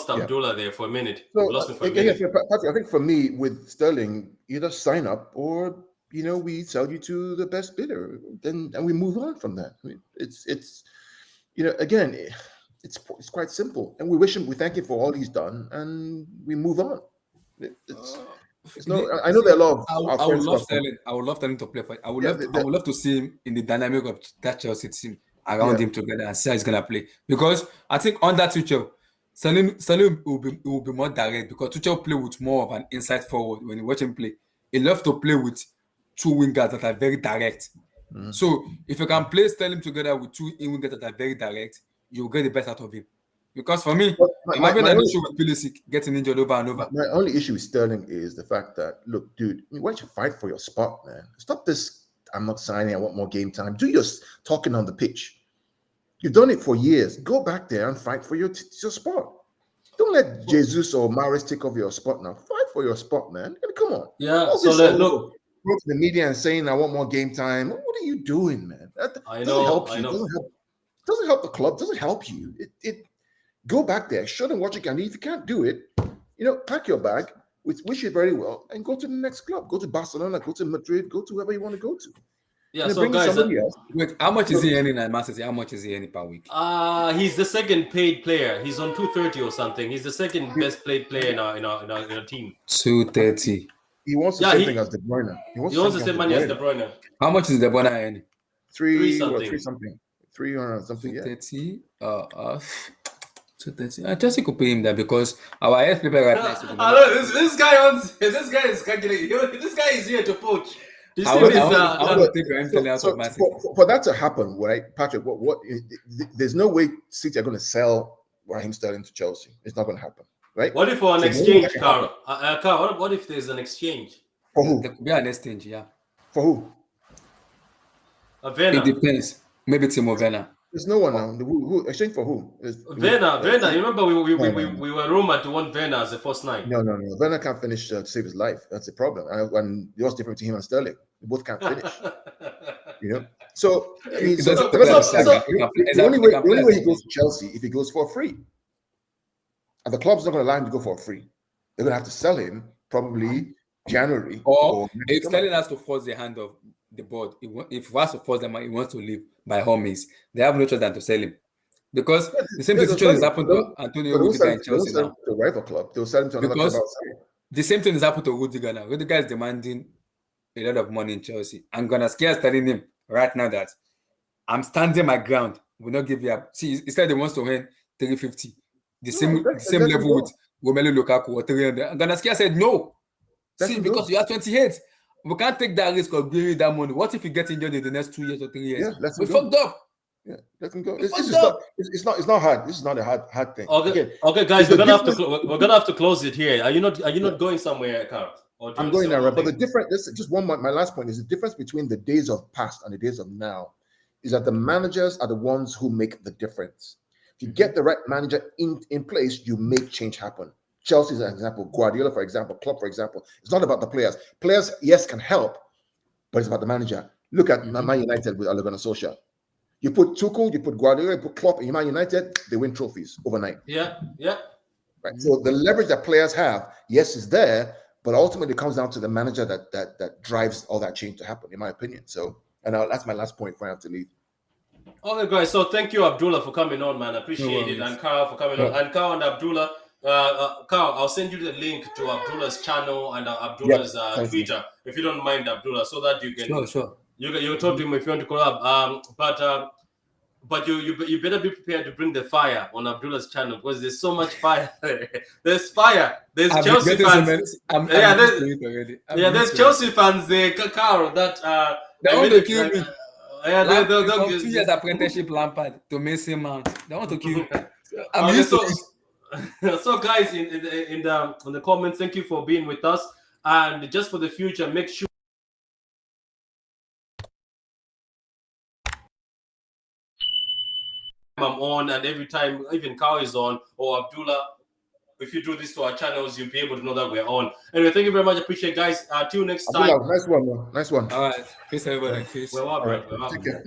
Abdullah there for a minute.
So,
we've lost him for a minute.
Patrick, I think for me with Sterling, either sign up or we sell you to the best bidder, and we move on from that. I mean, it's again, it's quite simple, and we thank him for all he's done, and we move on. I know there are a lot of.
I would love Sterling to play for. I would love to see him in the dynamic of that Chelsea team around him together and see how he's gonna play. Because I think under Tuchel, Sterling will be more direct because Tuchel play with more of an inside forward when you watch him play. He loves to play with 2 wingers that are very direct. So if you can play Sterling together with 2 wingers that are very direct, you'll get the best out of him. Because for me, I'm having an issue with Pulisic getting injured over and over.
My only issue with Sterling is the fact that, look, dude, why don't you fight for your spot, man? Stop this. I'm not signing. I want more game time. Do your talking on the pitch. You've done it for years. Go back there and fight for your spot. Don't let Jesus or Maris take over your spot now. Fight for your spot, man. Come on.
Yeah. So look,
go to the media and saying I want more game time. What are you doing, man? That doesn't help you. Doesn't help the club. Doesn't help you. It go back there. Show them what you can do. If you can't do it, pack your bag. Wish you very well and go to the next club. Go to Barcelona. Go to Madrid. Go to whoever you want to go to.
Yeah, so guys,
wait, how much is he earning at Man City? How much is he earning per week?
He's the second paid player. He's on 230 or something. He's the second best paid player in our team.
230.
He wants the same thing as De Bruyne.
He wants the same money as De Bruyne.
How much is De Bruyne earning?
300 something.
230. 230. Chelsea could pay him that because our head paper right now.
This guy is calculating. This guy is here to poach.
For that to happen, right, Patrick? What? There's no way City are going to sell Raheem Sterling to Chelsea. It's not going to happen, right?
What if for an
So
exchange, Karlo? Karlo, what if there's an exchange?
For who?
There could be an exchange, yeah.
For who?
Werner.
It depends. Maybe Timo Werner.
There's no one now. Who exchange for who?
Werner. You remember we
No.
were rumored to want Werner as the first 9.
No. Werner can't finish to save his life. That's the problem. And what's different between him and Sterling? They both can't finish. So I mean, the only way he goes to Chelsea if he goes for free. And the club's not going to allow him to go for free. They're going to have to sell him probably January.
Or if Sterling has to force the hand of the board, if he has to force them, he wants to leave by all means. They have no choice than to sell him. Because the same situation has happened to Antonio Rudiger in Chelsea now.
The rival club, they'll sell him to another club outside.
The same thing has happened to Rudiger now. Rudiger is demanding a lot of money in Chelsea. I'm gonna scare telling him right now that I'm standing my ground. Will not give you up. See, he said he wants to win 350. The same level with Romelu Lukaku or 300. And Ganaskia said no. See, because you are 28. We can't take that risk of giving that money. What if you get injured in the next 2 years or 3 years?
Yeah,
we fucked up.
Yeah, let him go. It's not hard. This is not a hard thing.
Okay, guys, we're gonna have to close it here. Are you not going somewhere, Karl?
I'm going there, but the difference. This is just my last point is the difference between the days of past and the days of now is that the managers are the ones who make the difference. If you get the right manager in place, you make change happen. Chelsea is an example. Guardiola, for example. Klopp, for example. It's not about the players. Players, yes, can help, but it's about the manager. Look at Man United with Ole Gunnar Solskjaer. You put Tuchel, you put Guardiola, you put Klopp in Man United, they win trophies overnight.
Yeah.
Right. So the leverage that players have, yes, is there, but ultimately it comes down to the manager that drives all that change to happen, in my opinion. So, and that's my last point before I have to leave.
Okay, guys. So thank you, Abdullah, for coming on, man. I appreciate it, and Karl for coming on. And Karl and Abdullah, Karl, I'll send you the link to Abdullah's channel and Abdullah's Twitter, if you don't mind, Abdullah, so that you can. Sure. You talk to him if you want to collab. But you better be prepared to bring the fire on Abdullah's channel because there's so much fire. There's fire. There's Chelsea fans. There's Chelsea fans there, Karl.
They want to kill me. They'll 2 years apprenticeship Lampard to Mason Mount. They want to kill me. I'm used to it.
So guys, in the comments, thank you for being with us. And just for the future, make sure I'm on, and every time even Karl is on or Abdullah, if you do this to our channels, you'll be able to know that we're on. Anyway, thank you very much. Appreciate it, guys. Till next time.
Nice one.
All right. Peace, everybody. Peace.
We're all right.
Take care.